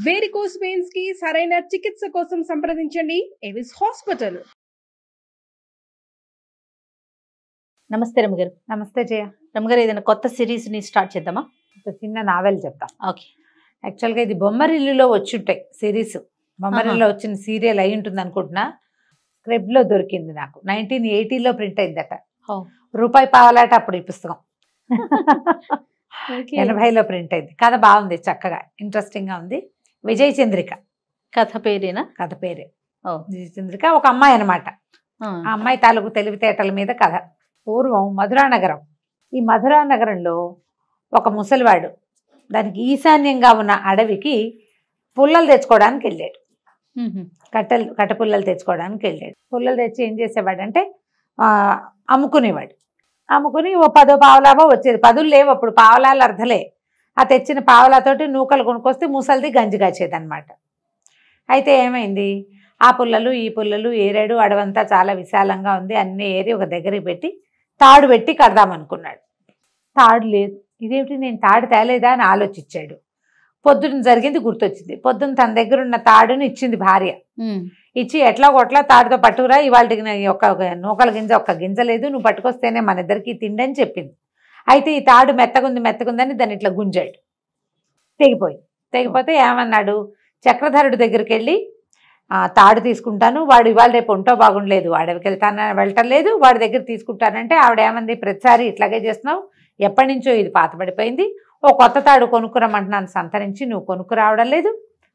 Varicose veins కి సరైన చికిత్స కోసం సంప్రదించండి ఎవిస్ హాస్పిటల్. నమస్తే రమగారు. నమస్తే జయ. రమగారు, ఏదైనా కొత్త సిరీస్ ని స్టార్ట్ చేద్దామా? ఒక చిన్న నావెల్ చెప్తా. ఓకే. యాక్చువల్గా ఇది బొమ్మరిల్లులో వచ్చి ఉంటాయి సిరీస్. బొమ్మరిల్లులో వచ్చిన సీరియల్ అయి ఉంటుంది అనుకుంటున్నా. స్క్రిప్ట్లో దొరికింది నాకు. 1980లో ప్రింట్ అయిందట. రూపాయి పావలాట అప్పుడు ఈ పుస్తకం. 80లో ప్రింట్ అయింది. కథ బాగుంది, చక్కగా ఇంట్రెస్టింగ్గా ఉంది. విజయ్ చంద్రిక కథ పేరేనా? కథ పేరే. విజయ్ చంద్రిక ఒక అమ్మాయి అనమాట. ఆ అమ్మాయి తాలూకు తెలివితేటల మీద కథ. పూర్వం మధురానగరం. ఈ మధురానగరంలో ఒక ముసలివాడు దానికి ఈశాన్యంగా ఉన్న అడవికి పుల్లలు తెచ్చుకోవడానికి వెళ్ళాడు. కట్టపుల్లలు తెచ్చుకోవడానికి వెళ్ళాడు. పుల్లలు తెచ్చి ఏం చేసేవాడంటే అమ్ముకునేవాడు. అమ్ముకుని ఓ 10 పావలావో వచ్చేది. 10 లేవు అప్పుడు, పావలాలు అర్ధలే. ఆ తెచ్చిన పావలాతోటి నూకలు కొనుక్కొస్తే ముసలిది గంజి కాచేదన్నమాట. అయితే ఏమైంది, ఆ పుల్లలు ఈ పుల్లలు ఏరాడు. అడవంతా చాలా విశాలంగా ఉంది. అన్నీ ఏరి ఒక దగ్గరికి పెట్టి తాడు పెట్టి కడదామనుకున్నాడు. తాడు లేదు. ఇదేమిటి, నేను తాడు తేలేదా అని ఆలోచించాడు. పొద్దున జరిగింది గుర్తొచ్చింది. పొద్దున్న తన దగ్గర ఉన్న తాడుని ఇచ్చింది భార్య. ఇచ్చి ఎట్లా కొట్లా తాడుతో పట్టుకురా, ఇవాళకి ఒక నూకల గింజ ఒక్క గింజ లేదు, నువ్వు పట్టుకొస్తేనే మన ఇద్దరికి తిండని చెప్పింది. అయితే ఈ తాడు మెత్తగుందని దాన్ని ఇట్లా గుంజాడు. తెగిపోతే ఏమన్నాడు, చక్రధరుడి దగ్గరికి వెళ్ళి తాడు తీసుకుంటాను, వాడు ఇవాళ రేపు ఒంటో బాగుండలేదు, అడవికి వెళ్ళటం లేదు, వాడి దగ్గర తీసుకుంటానంటే ఆవిడ ఏమంది, ప్రతిసారి ఇట్లాగే చేస్తున్నావు, ఎప్పటి నుంచో ఇది పాతబడిపోయింది, ఓ కొత్త తాడు కొనుక్కురమ్మంటున్నాను సంతరించి, నువ్వు కొనుక్కురావడం లేదు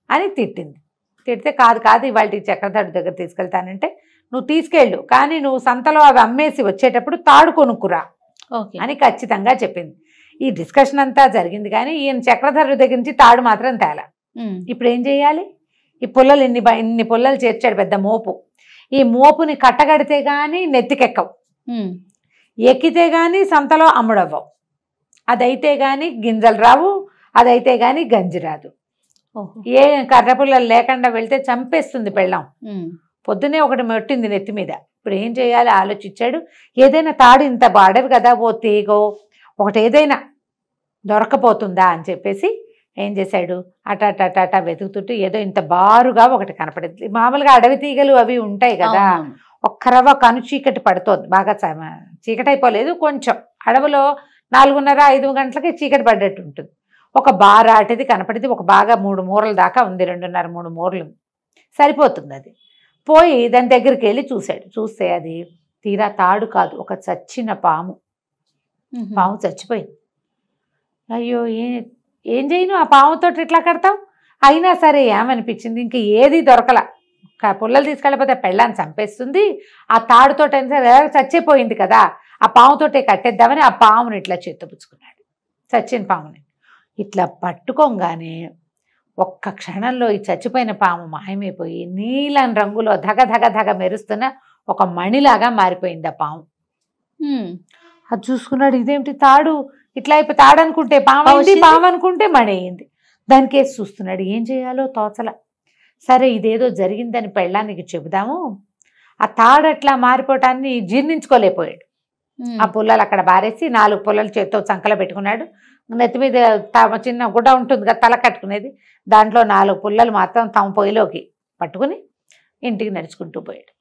అని తిట్టింది. తిడితే కాదు ఇవాళ చక్రధరుడి దగ్గర తీసుకెళ్తానంటే, నువ్వు తీసుకెళ్ళు కానీ నువ్వు సంతలో అవి అమ్మేసి వచ్చేటప్పుడు తాడు కొనుక్కురా అని ఖచ్చితంగా చెప్పింది. ఈ డిస్కషన్ అంతా జరిగింది కానీ ఈయన చక్రధరుడి దగ్గర నుంచి తాడు మాత్రం తేలా. ఇప్పుడు ఏం చేయాలి, ఈ పుల్లలు ఇన్ని పుల్లలు చేర్చాడు, పెద్ద మోపు. ఈ మోపుని కట్టగడితే కానీ నెత్తికెక్కవు, ఎక్కితే కానీ సంతలో అమ్ముడవ్వవు, అదైతే కానీ గింజలు రావు, అదైతే కానీ గంజి రాదు. ఏ కర్ర పుల్లలు లేకుండా వెళ్తే చంపేస్తుంది పెళ్ళాం. పొద్దునే ఒకటి మెట్టింది నెత్తి మీద. ఇప్పుడు ఏం చేయాలి ఆలోచించాడు. ఏదైనా తాడు ఇంత అడవి కదా, ఓ తీగో ఒకటి ఏదైనా దొరకపోతుందా అని చెప్పేసి ఏం చేశాడు, అటాట వెతుకుతుంటూ ఏదో ఇంత బారుగా ఒకటి కనపడింది. మామూలుగా అడవి తీగలు అవి ఉంటాయి కదా, ఒక్క రవ్వ కను చీకటి పడుతోంది. బాగా చీకటి అయిపోలేదు, కొంచెం అడవిలో 4:30-5 గంటలకి చీకటి పడ్డట్టు ఉంటుంది. ఒక బారాటిది కనపడింది. ఒక బాగా 3 మూరల దాకా ఉంది, 2.5-3 మూరలు సరిపోతుంది. అది పోయి దాని దగ్గరికి వెళ్ళి చూశాడు. చూస్తే అది తీరా తాడు కాదు, ఒక చచ్చిన పాము. పాము చచ్చిపోయింది. అయ్యో ఏం చేయను, ఆ పాముతో ఇట్లా కడతావు. అయినా సరే ఏమనిపించింది, ఇంక ఏది దొరకల. పుల్లలు తీసుకెళ్ళిపోతే పెళ్ళాన్ని చంపేస్తుంది, ఆ తాడుతో చచ్చిపోయింది కదా, ఆ పాముతోటే కట్టేద్దామని ఆ పాముని ఇట్లా చేత్తపుచ్చుకున్నాడు. చచ్చిన పాముని ఇట్లా పట్టుకోగానే ఒక్క క్షణంలో ఈ చచ్చిపోయిన పాము మాయమైపోయి నీలం రంగులో ధగ మెరుస్తున్న ఒక మణిలాగా మారిపోయింది ఆ పాము. అది చూసుకున్నాడు, ఇదేమిటి తాడు ఇట్లా అయిపోయి, తాడు అనుకుంటే పాము అయింది, పాము అనుకుంటే మణి అయింది. దానికేసి చూస్తున్నాడు, ఏం చేయాలో తోచల. సరే ఇదేదో జరిగిందని పెళ్ళానికి చెబుదాము. ఆ తాడు అట్లా మారిపోవటాన్ని జీర్ణించుకోలేకపోయాడు. ఆ పుల్లలు అక్కడ బారేసి 4 పుల్లలు చేత్తో చంకలో పెట్టుకున్నాడు. నెత్తి మీద చిన్న గుడ్డ ఉంటుంది కదా తల కట్టుకునేది, దాంట్లో 4 పుల్లలు మాత్రం తమ పొయ్యిలోకి పట్టుకుని ఇంటికి నడుచుకుంటూ పోయాడు.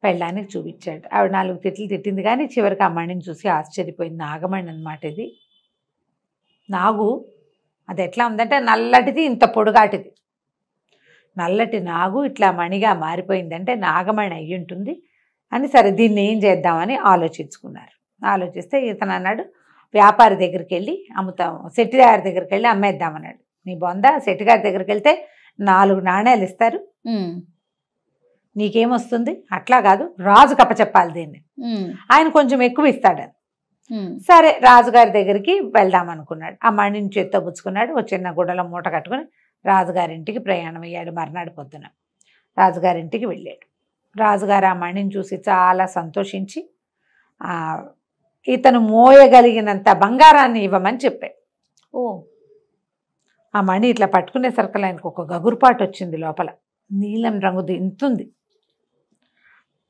పెళ్ళానికి చూపించాడు. ఆవిడ 4 తిట్లు తిట్టింది కానీ చివరికి ఆ మణిని చూసి ఆశ్చర్యపోయింది. నాగమణి అనమాట ఇది. నాగు అది ఎట్లా ఉందంటే నల్లటిది, ఇంత పొడుగాటిది. నల్లటి నాగు ఇట్లా మణిగా మారిపోయిందంటే నాగమణి అయ్యి ఉంటుంది అని. సరే దీన్ని ఏం చేద్దామని ఆలోచించుకున్నారు. ఆలోచిస్తే ఇతను అన్నాడు, వ్యాపారి దగ్గరికి వెళ్ళి అమ్ముతాం, సెట్టిగారి దగ్గరికి వెళ్ళి అమ్మేద్దామన్నాడు. నీ బొంద, సెట్టిగారి దగ్గరికి వెళ్తే 4 నాణేలు ఇస్తారు, నీకేమొస్తుంది. అట్లా కాదు, రాజుకి అప్పచెప్పాలి దీన్ని, ఆయన కొంచెం ఎక్కువ ఇస్తాడని. సరే రాజుగారి దగ్గరికి వెళ్దాం అనుకున్నాడు. ఆ మణిని చేత్తో పుచ్చుకున్నాడు. ఒక చిన్న గుడ్డలో మూట కట్టుకుని రాజుగారింటికి ప్రయాణం అయ్యాడు. మర్నాడు పొద్దున రాజుగారింటికి వెళ్ళాడు. రాజుగారు ఆ మణిని చూసి చాలా సంతోషించి ఇతను మోయగలిగినంత బంగారాన్ని ఇవ్వమని చెప్పాడు. ఆ మణి ఇట్లా పట్టుకునేసరికి ఆయనకు ఒక గగురుపాటు వచ్చింది. లోపల నీలం రంగుది ఇంతుంది.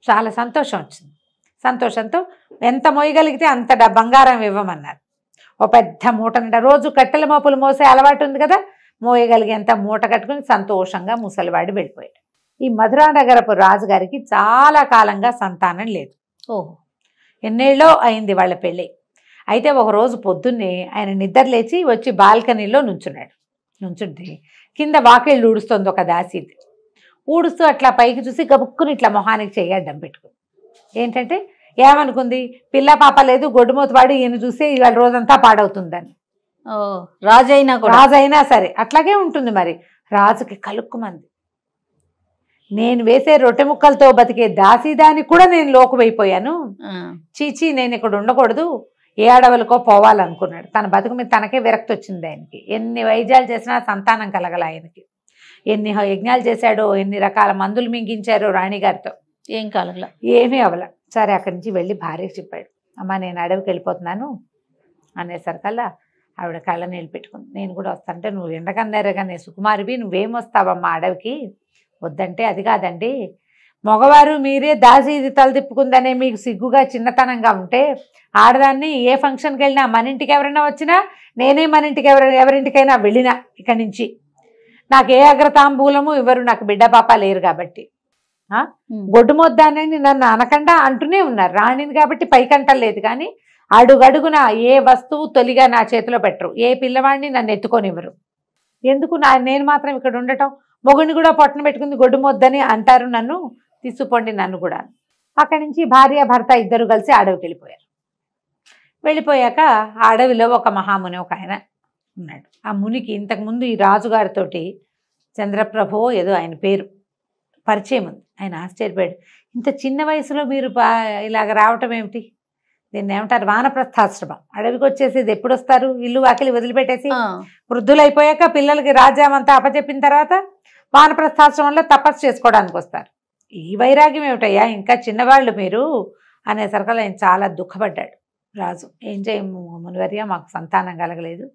చాలా సంతోషం వచ్చింది. సంతోషంతో ఎంత మోయగలిగితే అంత బంగారం ఇవ్వమన్నారు. ఓ పెద్ద మూట నిండా, రోజు కట్టెల మోపులు మోసే అలవాటు ఉంది కదా, మోయగలిగేంత మూట కట్టుకుని సంతోషంగా ముసలివాడు వెళ్ళిపోయాడు. ఈ మధురానగరపు రాజుగారికి చాలా కాలంగా సంతానం లేదు. ఓహో. ఎన్నేళ్ళో అయింది వాళ్ళ పెళ్ళి. అయితే ఒకరోజు పొద్దున్నే ఆయన నిద్ర లేచి వచ్చి బాల్కనీలో నుంచుంటే కింద వాకిళ్ళు ఊడుస్తోంది ఒక దాసీది. ఊడుస్తూ అట్లా పైకి చూసి గబుక్కుని ఇట్లా మొహానికి చెయ్యి అడ్డం పెట్టుకుంది. ఏంటంటే ఏమనుకుంది, పిల్ల పాప లేదు, గొడ్డుమూతవాడు ఈయన చూస్తే ఇవాళ రోజంతా పాడవుతుందని. రాజైనా సరే అట్లాగే ఉంటుంది మరి. రాజుకి కలుక్కుమంది. నేను వేసే రొట్టె ముక్కలతో బతికే దాసీదానికి కూడా నేను లోకువైపోయాను. చీచీ, నేను ఇక్కడ ఉండకూడదు, ఏ అడవులకో పోవాలనుకున్నాడు. తన బతుకు మీద తనకే విరక్తి వచ్చింది ఆయనకి. ఎన్ని వైద్యాలు చేసినా సంతానం కలగల ఆయనకి. ఎన్ని యజ్ఞాలు చేశాడో, ఎన్ని రకాల మందులు మింగించారో రాణిగారితో, ఏం కలగల, ఏమీ అవల. సరే అక్కడి నుంచి వెళ్ళి భార్యకి చెప్పాడు, అమ్మ నేను అడవికి వెళ్ళిపోతున్నాను అనేసరికల్లా ఆవిడ కళ్ళ నీళ్ళు పెట్టుకుంది. నేను కూడా వస్తానంటే, నువ్వు ఎండకన్నారేగానే సుకుమారివి, నువ్వేం వస్తావమ్మా అడవికి, వద్దంటే, అది కాదండి మగవారు మీరే దాసీది తల తిప్పుకుందనే మీకు సిగ్గుగా చిన్నతనంగా ఉంటే, ఆడదాన్ని ఏ ఫంక్షన్కి వెళ్ళినా, మన ఇంటికి ఎవరైనా వచ్చినా, నేనే మన ఇంటికి ఎవరింటికైనా వెళ్ళినా ఇక్కడి నుంచి నాకు ఏ అగ్రతాంబూలము ఇవ్వరు, నాకు బిడ్డ పాప లేరు కాబట్టి. గొడ్డుమొద్దానని నన్ను అనకుండా అంటూనే ఉన్నారు. రాణిని కాబట్టి పైకంటలేదు, కానీ అడుగడుగున ఏ వస్తువు తొలిగా నా చేతిలో పెట్టరు, ఏ పిల్లవాడిని నన్ను ఎత్తుకొనివ్వరు. ఎందుకు నేను మాత్రం ఇక్కడ ఉండటం, మొగుడిని కూడా పొట్టన పెట్టుకుంది గొడ్డుమొద్దని అంటారు, నన్ను తీసుకుపోండి నన్ను కూడా. అక్కడి నుంచి భార్య భర్త ఇద్దరు కలిసి అడవికి వెళ్ళిపోయారు. వెళ్ళిపోయాక ఆ అడవిలో ఒక మహాముని ఒక ఆయన ఉన్నాడు. ఆ మునికి ఇంతకుముందు ఈ రాజుగారితోటి చంద్రప్రభో ఏదో ఆయన పేరు పరిచయం ఉంది. ఆయన ఆశ్చర్యపోయాడు, ఇంత చిన్న వయసులో మీరు ఇలాగ రావటం ఏమిటి, దీన్ని ఏమంటారు, వానప్రస్థాశ్రమం. అడవికి వచ్చేసేది ఎప్పుడు వస్తారు, ఇల్లు వాకిలి వదిలిపెట్టేసి వృద్ధులైపోయాక పిల్లలకి రాజ్యామంతా అప్పచెప్పిన తర్వాత వానప్రస్థాశ్రమంలో తపస్సు చేసుకోవడానికి వస్తారు. ఈ వైరాగ్యం ఏమిటయ్యా, ఇంకా చిన్నవాళ్ళు మీరు అనేసరికి ఆయన చాలా దుఃఖపడ్డాడు. రాజు, ఏం చేయము మునివర్య, మాకు సంతానం కలగలేదు,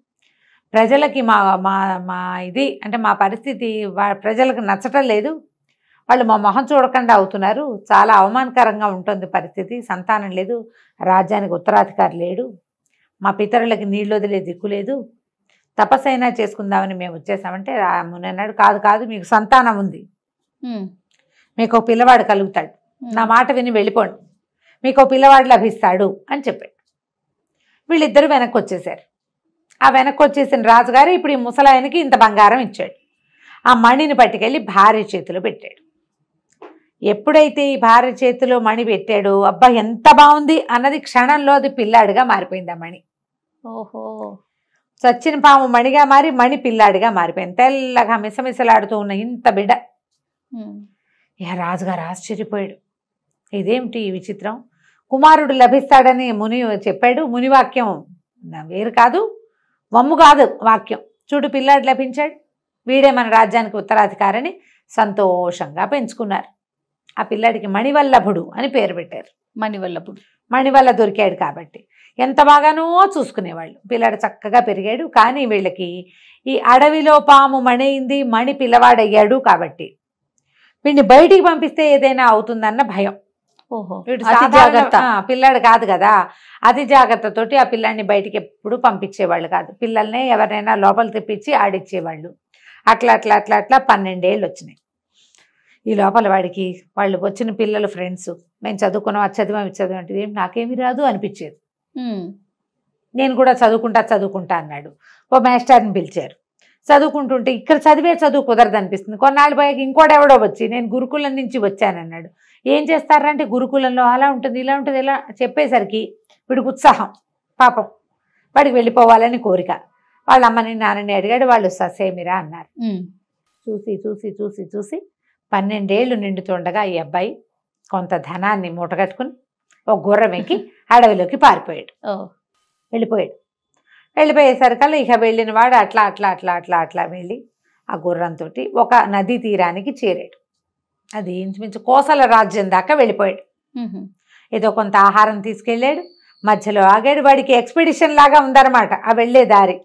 ప్రజలకి మా మా మా ఇది అంటే మా పరిస్థితి ప్రజలకు నచ్చటం లేదు, వాళ్ళు మా మొహం చూడకుండా అవుతున్నారు, చాలా అవమానకరంగా ఉంటుంది పరిస్థితి, సంతానం లేదు, రాజ్యానికి ఉత్తరాధికారి లేడు, మా పితరులకి నీళ్ళు వదిలే దిక్కు లేదు, తపస్సు అయినా చేసుకుందామని మేము వచ్చేసామంటే ముని అన్నాడు, కాదు కాదు, మీకు సంతానం ఉంది, మీకు పిల్లవాడు కలుగుతాడు, నా మాట విని వెళ్ళిపోండి, మీకు పిల్లవాడు లభిస్తాడు అని చెప్పాడు. వీళ్ళిద్దరూ వెనక్కి వచ్చేసారు. ఆ వెనక్కి వచ్చేసిన రాజుగారు ఇప్పుడు ఈ ముసలాయనకి ఇంత బంగారం ఇచ్చాడు. ఆ మణిని పట్టుకెళ్ళి భార్య చేతిలో పెట్టాడు. ఎప్పుడైతే ఈ భార్య చేతిలో మణి పెట్టాడో, అబ్బా ఎంత బాగుంది అన్నది క్షణంలో అది పిల్లాడిగా మారిపోయింది. ఆ మణి ఓహో, చచ్చిన పాము మణిగా మారి మణి పిల్లాడిగా మారిపోయింది. తెల్లగా మిసమిసలాడుతూ ఉన్న ఇంత బిడ్డ. ఇక రాజుగారు ఆశ్చర్యపోయాడు, ఇదేమిటి ఈ విచిత్రం, కుమారుడు లభిస్తాడని ముని చెప్పాడు, ముని వాక్యం వేరు కాదు, వమ్ము కాదు వాక్యం, చూడు పిల్లాడు లభించాడు, వీడే మన రాజ్యానికి ఉత్తరాధికారిని సంతోషంగా పెంచుకున్నారు. ఆ పిల్లాడికి మణివల్లభుడు అని పేరు పెట్టారు. మణి వల్ల దొరికాడు కాబట్టి ఎంత బాగానో చూసుకునేవాళ్ళు. పిల్లాడు చక్కగా పెరిగాడు. కానీ వీళ్ళకి ఈ అడవిలో పాము మణింది, మణి పిల్లవాడయ్యాడు కాబట్టి వీడిని బయటికి పంపిస్తే ఏదైనా అవుతుందన్న భయం. వీడు పిల్లాడు కాదు కదా, అతి జాగ్రత్తతోటి ఆ పిల్లాడిని బయటికి ఎప్పుడు పంపించేవాళ్ళు కాదు. పిల్లల్ని ఎవరైనా లోపల తెప్పించి ఆడిచ్చేవాళ్ళు. అట్లా అట్లా అట్లా అట్లా 12 ఏళ్ళు వచ్చినాయి. ఈ లోపల వాడికి వాళ్ళు వచ్చిన పిల్లలు ఫ్రెండ్స్, మేము చదువుకున్నాం, అది చదివాం, ఇది చదివాం అంటే నాకేమీ రాదు అనిపించేది. నేను కూడా చదువుకుంటా అన్నాడు. ఓ మాస్టర్ని పిలిచారు. చదువుకుంటుంటే ఇక్కడ చదివే చదువు కుదరదు అనిపిస్తుంది. కొన్నాళ్ళు పోయాక ఇంకోడెవడో వచ్చి నేను గురుకులం నుంచి వచ్చానన్నాడు. ఏం చేస్తారంటే గురుకులంలో అలా ఉంటుంది, ఇలా ఉంటుంది, ఇలా చెప్పేసరికి వీడికి ఉత్సాహం, పాపం వాడికి వెళ్ళిపోవాలని కోరిక. వాళ్ళ అమ్మని నాన్నని అడిగాడు, వాళ్ళు ససేమిరా అన్నారు. చూసి చూసి చూసి చూసి 12 ఏళ్ళు నిండుతుండగా ఈ అబ్బాయి కొంత ధనాన్ని మూటగట్టుకుని ఒక గుర్రం ఎక్కి అడవిలోకి పారిపోయాడు. వెళ్ళిపోయేసరికల్లా ఇక వెళ్ళిన వాడు అట్లా అట్లా అట్లా అట్లా అట్లా వెళ్ళి ఆ గుర్రంతో ఒక నదీ తీరానికి చేరాడు. అది ఇంచుమించు కోసల రాజ్యం దాకా వెళ్ళిపోయాడు. ఏదో కొంత ఆహారం తీసుకెళ్ళాడు, మధ్యలో ఆగాడు. వాడికి ఎక్స్పెడిషన్ లాగా ఉందన్నమాట ఆ వెళ్ళే దారి,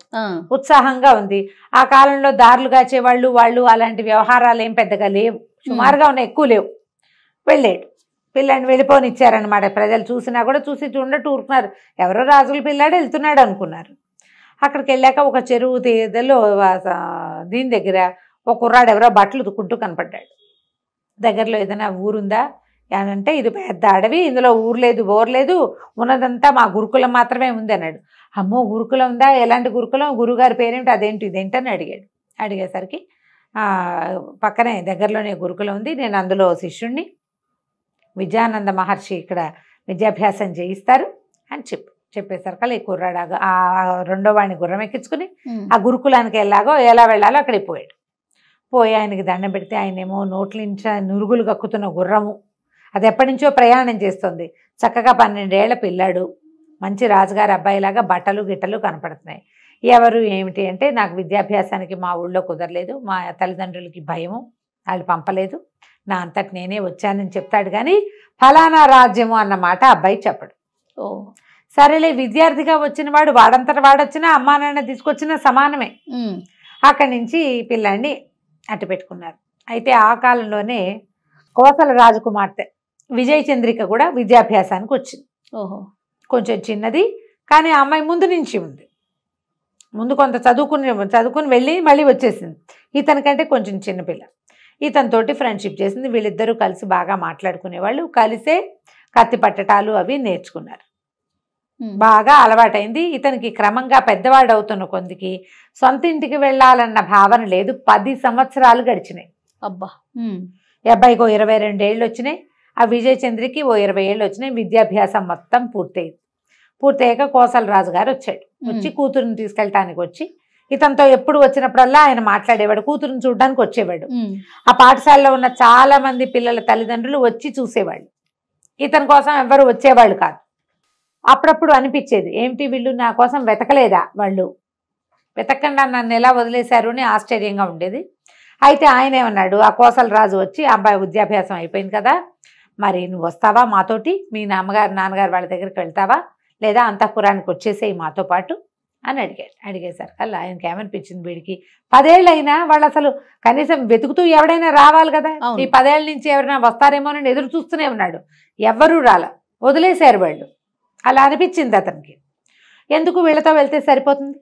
ఉత్సాహంగా ఉంది. ఆ కాలంలో దారులు కాచేవాళ్ళు వాళ్ళు అలాంటి వ్యవహారాలు ఏం పెద్దగా లేవు, సుమారుగా ఉన్నాయి, ఎక్కువ లేవు. వెళ్ళాడు, పిల్లాడిని వెళ్ళిపోనిచ్చారనమాట. ప్రజలు చూసినా కూడా చూసి చూడట్టు ఊరుకున్నారు. ఎవరో రాజుల పిల్లాడు వెళ్తున్నాడు అనుకున్నారు. అక్కడికి వెళ్ళాక ఒక చెరువు తీదలో దీని దగ్గర ఒక కుర్రాడు ఎవరో బట్టలు ఉతుక్కుంటూ కనపడ్డాడు. దగ్గరలో ఏదైనా ఊరుందా అంటే ఇది పెద్ద అడవి, ఇందులో ఊరు లేదు బోరు లేదు, ఉన్నదంతా మా గురుకులం మాత్రమే ఉంది అన్నాడు. అమ్మో గురుకులం ఉందా, ఎలాంటి గురుకులం, గురుగారి పేరేమిటి, అదేంటి ఇదేంటని అడిగాడు. అడిగేసరికి పక్కనే దగ్గరలోనే గురుకులం ఉంది, నేను అందులో శిష్యుణ్ణి, విద్యానంద మహర్షి ఇక్కడ విద్యాభ్యాసం చేయిస్తారు అని చెప్పేసరికి ఈ కుర్రాడు ఆ రెండో వాడిని గుర్రం ఎక్కించుకుని ఆ గురుకులానికి ఎలా వెళ్ళాలో అక్కడికి పోయాడు. పోయి ఆయనకి దండం పెడితే ఆయనేమో నోట్లించ నురుగులు కక్కుతున్న గుర్రము, అది ఎప్పటి నుంచో ప్రయాణం చేస్తుంది, చక్కగా 12 ఏళ్ల పిల్లాడు, మంచి రాజుగారి అబ్బాయిలాగా బట్టలు గిట్టలు కనపడుతున్నాయి. ఎవరు ఏమిటి అంటే నాకు విద్యాభ్యాసానికి మా ఊళ్ళో కుదరలేదు, మా తల్లిదండ్రులకి భయము, వాళ్ళు పంపలేదు, నా అంతటి నేనే వచ్చానని చెప్తాడు. కానీ ఫలానా రాజ్యము అన్నమాట అబ్బాయి చెప్పడు. సరేలే విద్యార్థిగా వచ్చిన వాడు వాడంతట వాడొచ్చినా అమ్మా నాన్న తీసుకొచ్చినా సమానమే. అక్కడి నుంచి పిల్లాడిని అట్టు పెట్టుకున్నారు. అయితే ఆ కాలంలోనే కోసల రాజకుమార్తె విజయచంద్రిక కూడా విద్యాభ్యాసానికి వచ్చింది. కొంచెం చిన్నది కానీ ఆ అమ్మాయి ముందు నుంచి ఉంది, ముందు కొంత చదువుకుని వెళ్ళి మళ్ళీ వచ్చేసింది. ఇతనికంటే కొంచెం చిన్నపిల్ల. ఇతనితోటి ఫ్రెండ్షిప్ చేసింది. వీళ్ళిద్దరూ కలిసి బాగా మాట్లాడుకునేవాళ్ళు, కలిసే కత్తి పట్టటాలు అవి నేర్చుకున్నారు. బాగా అలవాటైంది. ఇతనికి క్రమంగా పెద్దవాడు అవుతున్న కొందికి సొంత ఇంటికి వెళ్ళాలన్న భావన లేదు. 10 సంవత్సరాలు గడిచినాయి. అబ్బా. ఈ అబ్బాయికి 22 ఏళ్ళు వచ్చినాయి, ఆ విజయచంద్రికి 20 ఏళ్ళు వచ్చినాయి. విద్యాభ్యాసం మొత్తం పూర్తయ్యాక కోసల రాజు గారు వచ్చాడు. వచ్చి కూతురుని తీసుకెళ్ళటానికి వచ్చి ఇతనితో ఎప్పుడు వచ్చినప్పుడల్లా ఆయన మాట్లాడేవాడు, కూతురుని చూడడానికి వచ్చేవాడు. ఆ పాఠశాలలో ఉన్న చాలా మంది పిల్లల తల్లిదండ్రులు వచ్చి చూసేవాళ్ళు, ఇతని కోసం ఎవరు వచ్చేవాళ్ళు కాదు. అప్పుడప్పుడు అనిపించేది, ఏమిటి వీళ్ళు నా కోసం వెతకలేదా, వాళ్ళు వెతకకుండా నన్ను ఎలా వదిలేశారు అని ఆశ్చర్యంగా ఉండేది. అయితే ఆయన ఏమన్నాడు, ఆ కోసల రాజు వచ్చి అబ్బాయి విద్యాభ్యాసం అయిపోయింది కదా, మరి నువ్వు వస్తావా మాతోటి, మీ నాన్నగారు వాళ్ళ దగ్గరికి వెళ్తావా, లేదా అంతఃపురానికి వచ్చేసేయి మాతో పాటు అని అడిగాడు. అడిగేసరికి అలా ఆయనకి ఏమనిపించింది, వీడికి 10 ఏళ్ళు అయినా వాళ్ళు అసలు కనీసం వెతుకుతూ ఎవడైనా రావాలి కదా, ఈ 10 ఏళ్ళ నుంచి ఎవరైనా వస్తారేమోనని ఎదురు చూస్తూనే ఉన్నాడు, ఎవ్వరూ వదిలేశారు వాళ్ళు. అలా అనిపించింది అతనికి. ఎందుకు వీళ్ళతో వెళ్తే సరిపోతుంది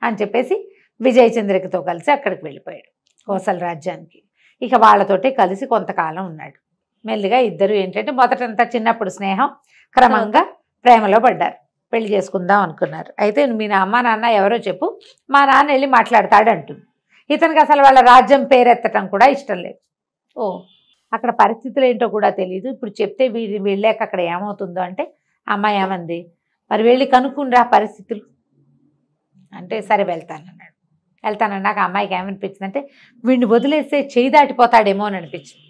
అని చెప్పేసి విజయచంద్రికతో కలిసి అక్కడికి వెళ్ళిపోయాడు కోసల రాజ్యానికి. ఇక వాళ్ళతోటి కలిసి కొంతకాలం ఉన్నాడు. మెల్లిగా ఇద్దరు ఏంటంటే మొదటంతా చిన్నప్పుడు స్నేహం, క్రమంగా ప్రేమలో పడ్డారు, పెళ్లి చేసుకుందాం అనుకున్నారు. అయితే మీ అమ్మ నాన్న ఎవరో చెప్పు, మా నాన్న వెళ్ళి మాట్లాడతాడు అంటుంది. ఇతనికి అసలు వాళ్ళ రాజ్యం పేరెత్తటం కూడా ఇష్టం లేదు. అక్కడ పరిస్థితులు ఏంటో కూడా తెలియదు. ఇప్పుడు చెప్తే వెళ్ళాక అక్కడ ఏమవుతుందో అంటే, అమ్మాయి ఏమంది, మరి వెళ్ళి కనుక్కుండ్రా పరిస్థితులు అంటే, సరే వెళ్తానన్నాక అమ్మాయికి ఏమనిపించింది అంటే, వీడిని వదిలేస్తే చేయి దాటిపోతాడేమో అని అనిపించింది.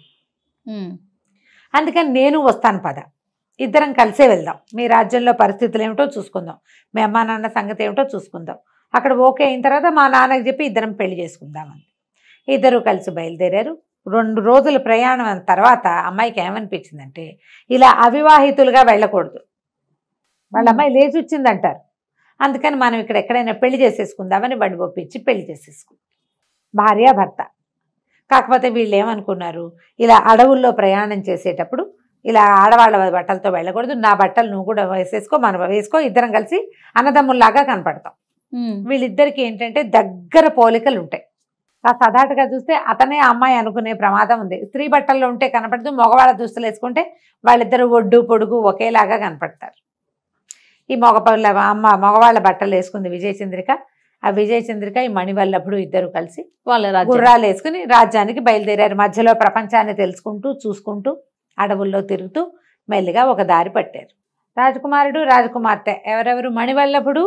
అందుకని నేను వస్తాను పద, ఇద్దరం కలిసే వెళ్దాం, మీ రాజ్యంలో పరిస్థితులు ఏమిటో చూసుకుందాం, మీ అమ్మా నాన్న సంగతి ఏమిటో చూసుకుందాం, అక్కడ ఓకే అయిన తర్వాత మా నాన్నకి చెప్పి ఇద్దరం పెళ్లి చేసుకుందామని ఇద్దరు కలిసి బయలుదేరారు. 2 రోజుల ప్రయాణం తర్వాత అమ్మాయికి ఏమనిపించిందంటే, ఇలా అవివాహితులుగా వెళ్ళకూడదు, వాళ్ళ అమ్మాయి లేచి వచ్చిందంటారు, అందుకని మనం ఇక్కడ ఎక్కడైనా పెళ్లి చేసేసుకుందామని వాడిని ఒప్పించి పెళ్లి చేసేసుకుందాం, భార్యాభర్త. కాకపోతే వీళ్ళు ఏమనుకున్నారు, ఇలా అడవుల్లో ప్రయాణం చేసేటప్పుడు ఇలా ఆడవాళ్ళ బట్టలతో వెళ్ళకూడదు, నా బట్టలు నువ్వు కూడా వేసేసుకో, మనం వేసుకో, ఇద్దరం కలిసి అన్నదమ్ముల్లాగా కనపడతాం. వీళ్ళిద్దరికి ఏంటంటే దగ్గర పోలికలు ఉంటాయి. ఆ సదాటుగా చూస్తే అతనే అమ్మాయి అనుకునే ప్రమాదం ఉంది. స్త్రీ బట్టల్లో ఉంటే కనపడదు, మగవాళ్ళ దుస్తులు వేసుకుంటే వాళ్ళిద్దరు ఒడ్డు పొడుగు ఒకేలాగా కనపడతారు. ఈ మగవాళ్ళ బట్టలు వేసుకుంది విజయచంద్రిక. ఆ విజయచంద్రిక ఈ మణివల్లభుడు ఇద్దరు కలిసి వాళ్ళ గుర్రాలు వేసుకుని రాజ్యానికి బయలుదేరారు. మధ్యలో ప్రపంచాన్ని తెలుసుకుంటూ చూసుకుంటూ అడవుల్లో తిరుగుతూ మెల్లిగా ఒక దారి పట్టారు. రాజకుమారుడు రాజకుమార్తె ఎవరెవరు, మణివల్లభుడు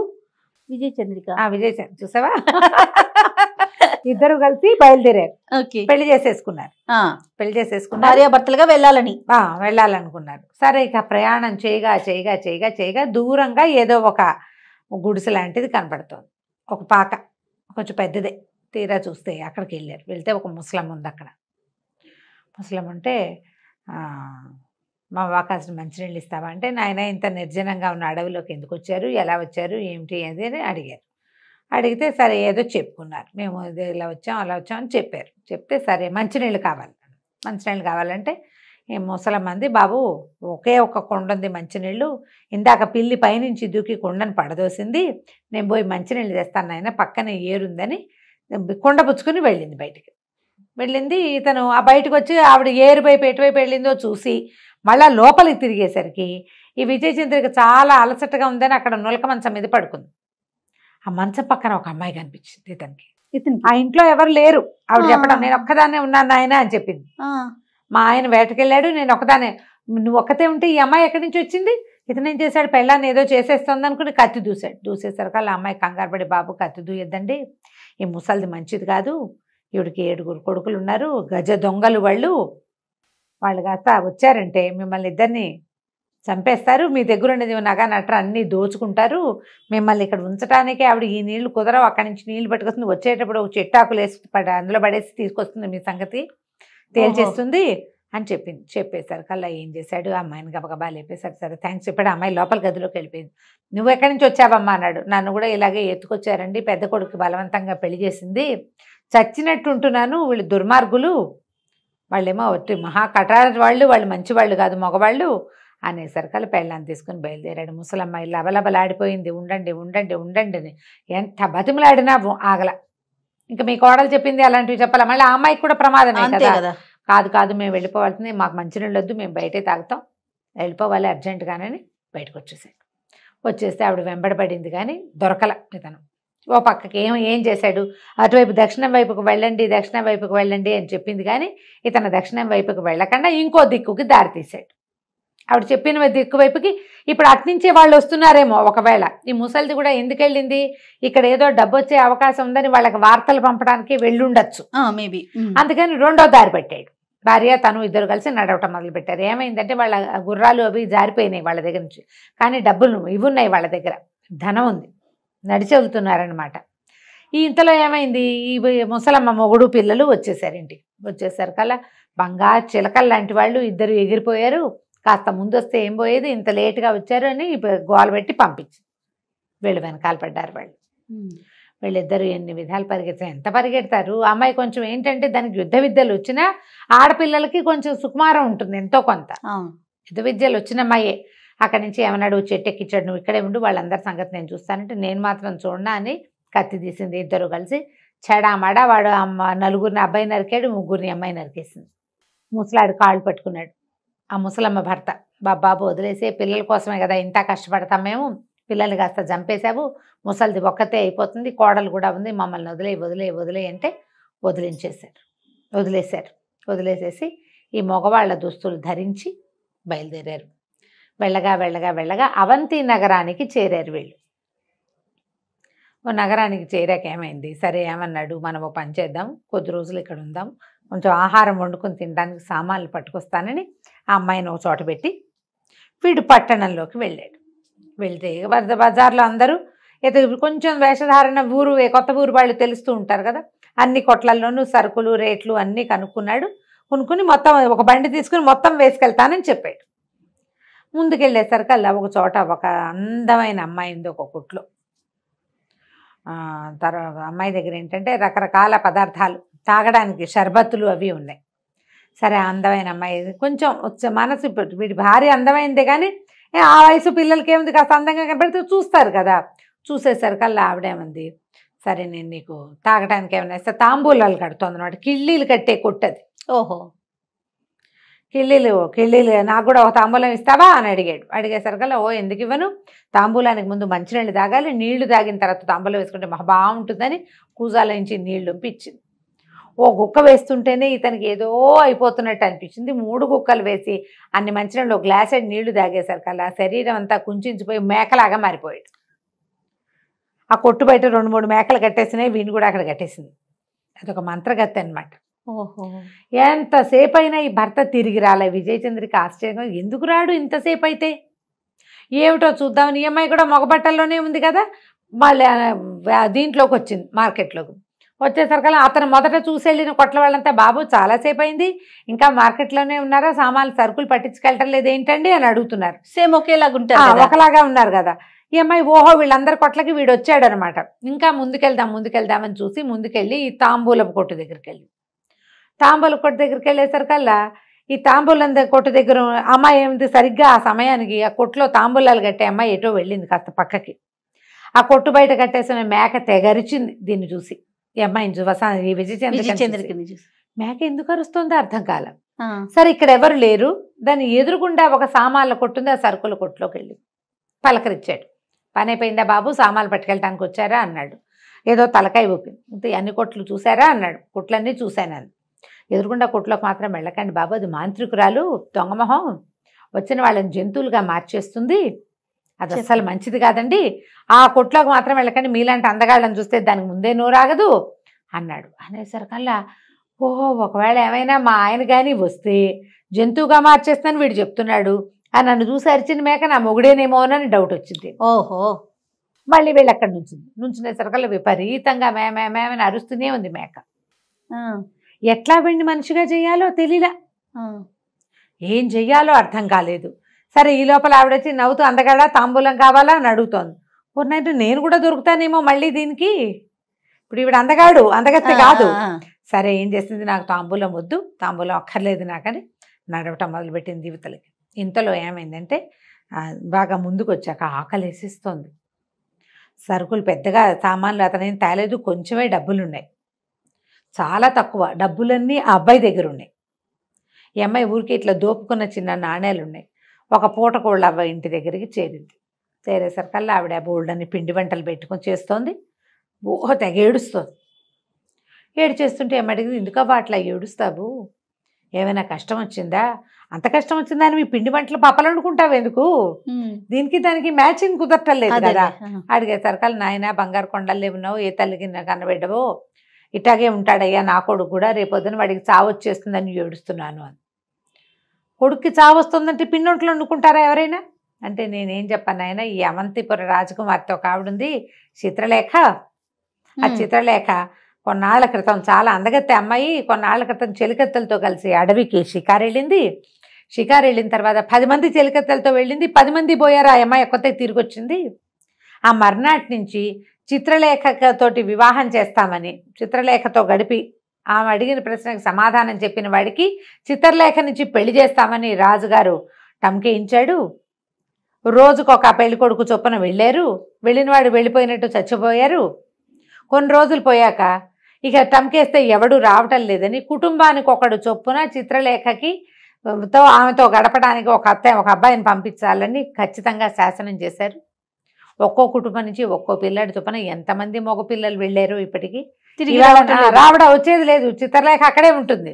విజయచంద్రిక. విజయచంద్ర చూసావా, ఇద్దరు కలిసి బయలుదేరారు, పెళ్లి చేసేసుకున్నారు. భార్యాభర్తలుగా వెళ్ళాలనుకున్నారు. సరే ఇక ప్రయాణం చేయగా దూరంగా ఏదో ఒక గుడిసె లాంటిది కనపడుతోంది, ఒక పాక, కొంచెం పెద్దదే. తీరా చూస్తే అక్కడికి వెళ్తే ఒక ముసలం ఉంది. అక్కడ ముసలం ఉంటే, మా వాకాసిన మంచినీళ్ళు ఇస్తావా అంటే, నాయన ఇంత నిర్జనంగా ఉన్న అడవిలోకి ఎందుకు వచ్చారు, ఎలా వచ్చారు, ఏమిటి అది అని అడిగారు. అడిగితే సరే ఏదో చెప్పుకున్నారు, మేము ఇలా వచ్చాం అలా వచ్చాం అని చెప్పారు. చెప్తే సరే మంచినీళ్ళు కావాలంటే ముసలమ్మంది, బాబు ఒకే ఒక కొండ ఉంది మంచినీళ్ళు, ఇందాక పిల్లి పైనుంచి దూకి కొండను పడదోసింది, నేను పోయి మంచినీళ్ళు తెస్తాను నాయన, పక్కన ఏరుందని కొండ పుచ్చుకొని వెళ్ళింది బయటికి. వెళ్ళింది. ఇతను ఆ బయటకు వచ్చి ఆవిడ ఏరు వైపు ఎటువైపు వెళ్ళిందో చూసి మళ్ళా లోపలికి తిరిగేసరికి ఈ విజయచంద్రిక చాలా అలసటగా ఉందని అక్కడ నులక మంచం మీద పడుకుంది. ఆ మంచం పక్కన ఒక అమ్మాయి కనిపించింది ఇతనికి. ఆ ఇంట్లో ఎవరు లేరు. ఆవిడ చెప్పడం, నేను ఒక్కదాన్నే ఉన్నాను నాయన అని చెప్పింది. మా ఆయన వేటకెళ్ళాడు, నేను ఒక్కదానే. నువ్వు ఒక్కతే ఉంటే ఈ అమ్మాయి ఎక్కడి నుంచి వచ్చింది? ఇతను ఏం చేశాడు, పెళ్ళాన్ని ఏదో చేసేస్తుంది అనుకుని కత్తి దూశాడు. దూసేసరికి ఆ అమ్మాయి కంగారు పడి, బాబు కత్తి దూయొద్దండి, ఈ ముసలిది మంచిది కాదు, ఈవిడికి 7 కొడుకులు ఉన్నారు, గజ దొంగలు వాళ్ళు కాస్త వచ్చారంటే మిమ్మల్ని ఇద్దరిని చంపేస్తారు, మీ దగ్గర ఉన్నది నగ నట్ర అన్నీ దోచుకుంటారు, మిమ్మల్ని ఇక్కడ ఉంచడానికే ఆవిడ ఈ నీళ్లు కుదరవు, అక్కడి నుంచి నీళ్లు పట్టుకొస్తుంది, వచ్చేటప్పుడు ఒక చెట్టాకులు వేసి అందులో పడేసి తీసుకొస్తుంది, మీ సంగతి తేల్చేస్తుంది అని చెప్పింది. చెప్పేసరికి కల్లా ఏం చేశాడు, అమ్మాయిని గబగబా లేపేశాడు. సరే థ్యాంక్స్ చెప్పాడు. అమ్మాయి లోపల గదిలోకి వెళ్ళిపోయింది. నువ్వు ఎక్కడి నుంచి వచ్చావమ్మా అన్నాడు. నన్ను కూడా ఇలాగే ఎత్తుకొచ్చారండి, పెద్ద కొడుకు బలవంతంగా పెళ్లి చేసింది, చచ్చినట్టు ఉంటున్నాను, వీళ్ళు దుర్మార్గులు, వాళ్ళేమో ఒట్టి మహా కఠార వాళ్ళు మంచి వాళ్ళు కాదు, మగవాళ్ళు అనేసరికల్లా పెళ్ళాన్ని తీసుకుని బయలుదేరాడు. ముసలమ్మాయి లబలబలాడిపోయింది, ఉండండి ఉండండి ఉండండి అని. ఎంత బతిమలాడినా ఆగల. ఇంకా మీ కోడలు చెప్పింది అలాంటివి చెప్పాలా, మళ్ళీ ఆ అమ్మాయికి కూడా ప్రమాదమే కదా. కాదు మేము వెళ్ళిపోవాల్సింది, మాకు మంచినీళ్ళు వద్దు, మేము బయటే తాగుతాం, వెళ్ళిపోవాలి అర్జెంటుగానని బయటకు వచ్చేసాడు. వచ్చేస్తే ఆవిడ వెంబడబడింది కానీ దొరకల ఇతను. ఓ పక్కకి ఏం చేశాడు, అటువైపు దక్షిణం వైపుకు వెళ్ళండి అని చెప్పింది కానీ ఇతను దక్షిణం వైపుకు వెళ్ళకుండా ఇంకో దిక్కుకి దారి తీశాడు. ఆవిడ చెప్పిన దిక్కు వైపుకి ఇప్పుడు అట్నుంచే వాళ్ళు వస్తున్నారేమో. ఒకవేళ ఈ ముసలిది కూడా ఎందుకు వెళ్ళింది, ఇక్కడ ఏదో డబ్బు వచ్చే అవకాశం ఉందని వాళ్ళకి వార్తలు పంపడానికి వెళ్ళుండొచ్చు మేబీ, అందుకని రెండో దారి పెట్టాడు. భార్య తను ఇద్దరు కలిసి నడవటం మొదలు పెట్టారు. ఏమైందంటే వాళ్ళ గుర్రాలు అవి జారిపోయినాయి వాళ్ళ దగ్గర నుంచి, కానీ డబ్బులు ఇవి ఉన్నాయి వాళ్ళ దగ్గర, ధనం ఉంది, నడిచి వెళ్తున్నారనమాట. ఈ ఇంతలో ఏమైంది, ఈ ముసలమ్మ మొగుడు పిల్లలు వచ్చేసారు ఇంటికి. వచ్చేసరికల్లా బంగారు చిలకలు లాంటి వాళ్ళు ఇద్దరు ఎగిరిపోయారు. కాస్త ముందు వస్తే ఏం పోయేది, ఇంత లేటుగా వచ్చారు అని గోల పెట్టి పంపించి వీళ్ళు వెనకాల పడ్డారు. వీళ్ళిద్దరూ ఎన్ని విధాలు పరిగెత్తారు, ఎంత పరిగెడతారు. అమ్మాయి కొంచెం ఏంటంటే దానికి యుద్ధ విద్యలు వచ్చినా ఆడపిల్లలకి కొంచెం సుకుమారం ఉంటుంది ఎంతో కొంత. యుద్ధ విద్యలు వచ్చిన అమ్మాయే. అక్కడి నుంచి ఏమన్నాడు, చెట్టు ఎక్కించాడు, నువ్వు ఇక్కడే ఉండు, వాళ్ళందరి సంగతి నేను చూస్తానంటే నేను మాత్రం చూడనా అని కత్తి తీసింది. ఇద్దరు కలిసి చెడామడా వాడు నలుగురిని అబ్బాయి నరికాడు, ముగ్గురిని అమ్మాయి నరికేసింది. ముసలాడు కాళ్ళు పట్టుకున్నాడు. ఆ ముసలమ్మ భర్త, బాబు వదిలేసే, పిల్లల కోసమే కదా ఇంత కష్టపడతాం మేము, పిల్లల్ని కాస్త చంపేశావు, ముసలిది ఒక్కతే అయిపోతుంది, కోడలు కూడా ఉంది, మమ్మల్ని వదిలే అంటే వదిలేసేసి ఈ మగవాళ్ళ దుస్తులు ధరించి బయలుదేరారు. వెళ్ళగా అవంతి నగరానికి చేరారు వీళ్ళు. ఓ నగరానికి చేరాక ఏమైంది, సరే ఏమన్నాడు, మనం ఓ పని చేద్దాం, కొద్ది రోజులు ఇక్కడ ఉందాం, కొంచెం ఆహారం వండుకొని తినడానికి సామాన్లు పట్టుకొస్తానని ఆ అమ్మాయిని ఒక చోట పెట్టి వీడు పట్టణంలోకి వెళ్ళాడు. వెళ్తే బజార్లో అందరూ కొంచెం వేషధారణ కొత్త ఊరు వాళ్ళు తెలుస్తూ ఉంటారు కదా, అన్ని కొట్లల్లోనూ సరుకులు రేట్లు అన్నీ కొనుక్కుని మొత్తం ఒక బండి తీసుకుని మొత్తం వేసుకెళ్తానని చెప్పాడు. ముందుకెళ్ళేసరికల్లా ఒక చోట ఒక అందమైన అమ్మాయి ఉంది ఒక కొట్లో. తర్వాత అమ్మాయి దగ్గర ఏంటంటే రకరకాల పదార్థాలు తాగడానికి, షర్బత్తులు అవి ఉన్నాయి. సరే అందమైన అమ్మాయి, కొంచెం మనసు, వీడి భార్య అందమైందే కానీ ఆ వయసు పిల్లలకి ఏముంది, కాస్త అందంగా కనపడితే చూస్తారు కదా. చూసేసరికల్లా ఆవిడేమంది, సరే నేను నీకు తాగడానికి ఏమైనా ఇస్తే, తాంబూలాలు కడుతుంది అనమాట, కిళ్ళీలు కట్టే కొట్టది. ఓహో, కిళ్ళీలు నాకు కూడా ఒక తాంబూలం ఇస్తావా అని అడిగాడు. అడిగేసరికల్లా ఎందుకు ఇవ్వను, తాంబూలానికి ముందు మంచినీళ్ళు తాగాలి, నీళ్లు తాగిన తర్వాత తాంబూలం వేసుకుంటే బాగుంటుందని కూజాల నుంచి నీళ్లు ఇచ్చింది. ఓ గుక్క వేస్తుంటేనే ఇతనికి ఏదో అయిపోతున్నట్టు అనిపించింది. 3 గుక్కలు వేసి అన్ని మంచినీళ్ళు ఒక గ్లాసెడ్ నీళ్లు తాగేసరికల్లా శరీరం అంతా కుంచించిపోయి మేకలాగా మారిపోయాడు. ఆ కొట్టు బయట 2-3 మేకలు కట్టేసినాయి, వీణు కూడా అక్కడ కట్టేసింది. అదొక మంత్రగత్తె అనమాట. ఓహో, ఎంతసేపు అయినా ఈ భర్త తిరిగి రాలే. విజయచంద్రికి ఆశ్చర్యంగా, ఎందుకు రాడు ఇంతసేపు అయితే, ఏమిటో చూద్దామని. ఈ అమ్మాయి కూడా మగబట్టల్లోనే ఉంది కదా, మళ్ళీ దీంట్లోకి వచ్చింది, మార్కెట్లోకి వచ్చేసరికల్లా అతను మొదట చూసి వెళ్ళిన కొట్ల వాళ్ళంతా, బాబు చాలాసేపు అయింది, ఇంకా మార్కెట్లోనే ఉన్నారా, సామాన్లు సరుకులు పట్టించుకెళ్ళటం లేదు ఏంటండి అని అడుగుతున్నారు. సేమ్ ఒకేలాగా ఉంటారు, ఒకలాగా ఉన్నారు కదా. ఈ అమ్మాయి ఓహో వీళ్ళందరి కొట్లకి వీడు వచ్చాడు అనమాట. ఇంకా ముందుకెళ్దామని చూసి ముందుకెళ్ళి ఈ తాంబూలపు కొట్టు దగ్గరికి వెళ్ళి, తాంబూల కొట్టు దగ్గరికి వెళ్ళేసరికల్లా ఈ తాంబూలం కొట్టు దగ్గర అమ్మాయి ఏమిటి సరిగ్గా ఆ సమయానికి ఆ కొట్టులో తాంబూలాలు కట్టే అమ్మాయి ఎటో వెళ్ళింది కాస్త పక్కకి. ఆ కొట్టు బయట కట్టేసిన మేక తెగరిచింది దీన్ని చూసి. ఈ అమ్మాయిని ఈ విజయచంద్రకి చూసి మేక ఎందుకు అరుస్తుందో అర్థం కాల. సరే ఇక్కడ ఎవరు లేరు, దాన్ని ఎదురుగుండా ఒక సామాన్ల కొట్టుంది, ఆ సరుకుల కొట్టులోకి వెళ్ళి పలకరించాడు. పని అయిపోయిందా బాబు, సామాన్లు పట్టుకెళ్ళటానికి వచ్చారా అన్నాడు. ఏదో తలకాయ ఊపింది. అన్ని కొట్లు చూసారా అన్నాడు. కొట్లన్నీ చూశాను అని. ఎదురుగుండా కొట్లోకి మాత్రం వెళ్ళకండి బాబు, అది మాంత్రికురాలు, దొంగమొహం, వచ్చిన వాళ్ళని జంతువులుగా మార్చేస్తుంది, అది అస్సలు మంచిది కాదండి, ఆ కొట్లోకి మాత్రం వెళ్ళకండి, మీలాంటి అందగాళ్ళని చూస్తే దానికి ముందే నోరాగదు అన్నాడు. అనేసరికల్లా ఓహో ఒకవేళ ఏమైనా మా ఆయన కానీ వస్తే జంతువుగా మార్చేస్తాను వీడు చెప్తున్నాడు, అని నన్ను చూసి అరిచిన మేక నా మొగుడేనేమోనని డౌట్ వచ్చింది. ఓహో మళ్ళీ వీళ్ళు అక్కడి నుంచునేసరికల్లా విపరీతంగా మేమని అరుస్తూనే ఉంది మేక. ఎట్లా వీడిని మనిషిగా చేయాలో తెలియలా, ఏం చెయ్యాలో అర్థం కాలేదు. సరే ఈ లోపల ఆవిడొచ్చి నవ్వుతూ అందగాడా తాంబూలం కావాలా అని అడుగుతోంది. పూర్ణైతే నేను కూడా దొరుకుతానేమో మళ్ళీ దీనికి, ఇప్పుడు ఈవిడ అందగత్తే కాదు. సరే ఏం చేసింది, నాకు తాంబూలం వద్దు, తాంబూలం అక్కర్లేదు నాకని నడవటం మొదలుపెట్టింది యువతలకి. ఇంతలో ఏమైందంటే బాగా ముందుకు వచ్చాక ఆకలి వేసిస్తోంది. సరుకులు పెద్దగా సామాన్లు అతనేం తేలేదు, కొంచెమే డబ్బులున్నాయి, చాలా తక్కువ డబ్బులన్నీ ఆ అబ్బాయి దగ్గర ఉన్నాయి. ఈ అమ్మాయి ఊరికి ఇట్లా దోపుకున్న చిన్న నాణేలు ఉన్నాయి. ఒక పూటకోళ్ళ అబ్బాయి ఇంటి దగ్గరికి చేరింది. చేరేసరికల్లా ఆవిడ బోల్డన్ని పిండి వంటలు పెట్టుకొని చేస్తోంది. తెగ ఏడుస్తోంది. ఏడుచేస్తుంటే ఏమడిగింది, ఎందుకబ్బా అట్లా ఏడుస్తావు, ఏమైనా కష్టం వచ్చిందా, అంత కష్టం వచ్చిందా అని మీ పిండి వంటలు పప్పలు వండుకుంటావు ఎందుకు, దీనికి దానికి మ్యాచింగ్ కుదరటలేదు కదా. అడిగేసరికల్లా నాయన బంగారు కొండల్లో ఉన్నావు, ఏ తల్లికి కన్నబెట్టవో, ఇట్లాగే ఉంటాడయ్యా నా కొడుకు కూడా, రేపొద్దున వాడికి చావు వచ్చేస్తుందని ఏడుస్తున్నాను అని. కొడుక్కి చావు వస్తుందంటే పిండొంట్లు వండుకుంటారా ఎవరైనా అంటే, నేనేం చెప్పాను ఆయన, ఈ అవంతిపుర రాజకుమార్తె ఒక ఆవిడుంది చిత్రలేఖ, ఆ చిత్రలేఖ కొన్నాళ్ల క్రితం చాలా అందగత్తె అమ్మాయి, కొన్నాళ్ల క్రితం చెలికత్తెలతో కలిసి అడవికి షికారు వెళ్ళింది. షికారు వెళ్ళిన తర్వాత 10 మంది చెలికత్తెలతో వెళ్ళింది, 10 మంది పోయారు, ఆ అమ్మాయి ఒక్కతే తిరిగి వచ్చింది. ఆ మర్నాటి నుంచి చిత్రలేఖతోటి వివాహం చేస్తామని చిత్రలేఖతో గడిపి ఆమె అడిగిన ప్రశ్నకు సమాధానం చెప్పిన వాడికి చిత్రలేఖ నుంచి పెళ్లి చేస్తామని రాజుగారు టంకేయించాడు. రోజుకొక పెళ్లి కొడుకు చొప్పున వెళ్ళారు. వెళ్ళిన వాడు వెళ్ళిపోయినట్టు చచ్చిపోయారు. కొన్ని రోజులు పోయాక ఇక టంకేస్తే ఎవడు రావటం లేదని కుటుంబానికి ఒకడు చొప్పున చిత్రలేఖకి ఆమెతో గడపడానికి ఒక అబ్బాయిని పంపించాలని ఖచ్చితంగా శాసనం చేశారు. ఒక్కో కుటుంబం నుంచి ఒక్కో పిల్లాడి చొప్పున ఎంతమంది మగ పిల్లలు వెళ్ళారు ఇప్పటికీ రావడం వచ్చేది లేదు. చిత్రలేఖ అక్కడే ఉంటుంది.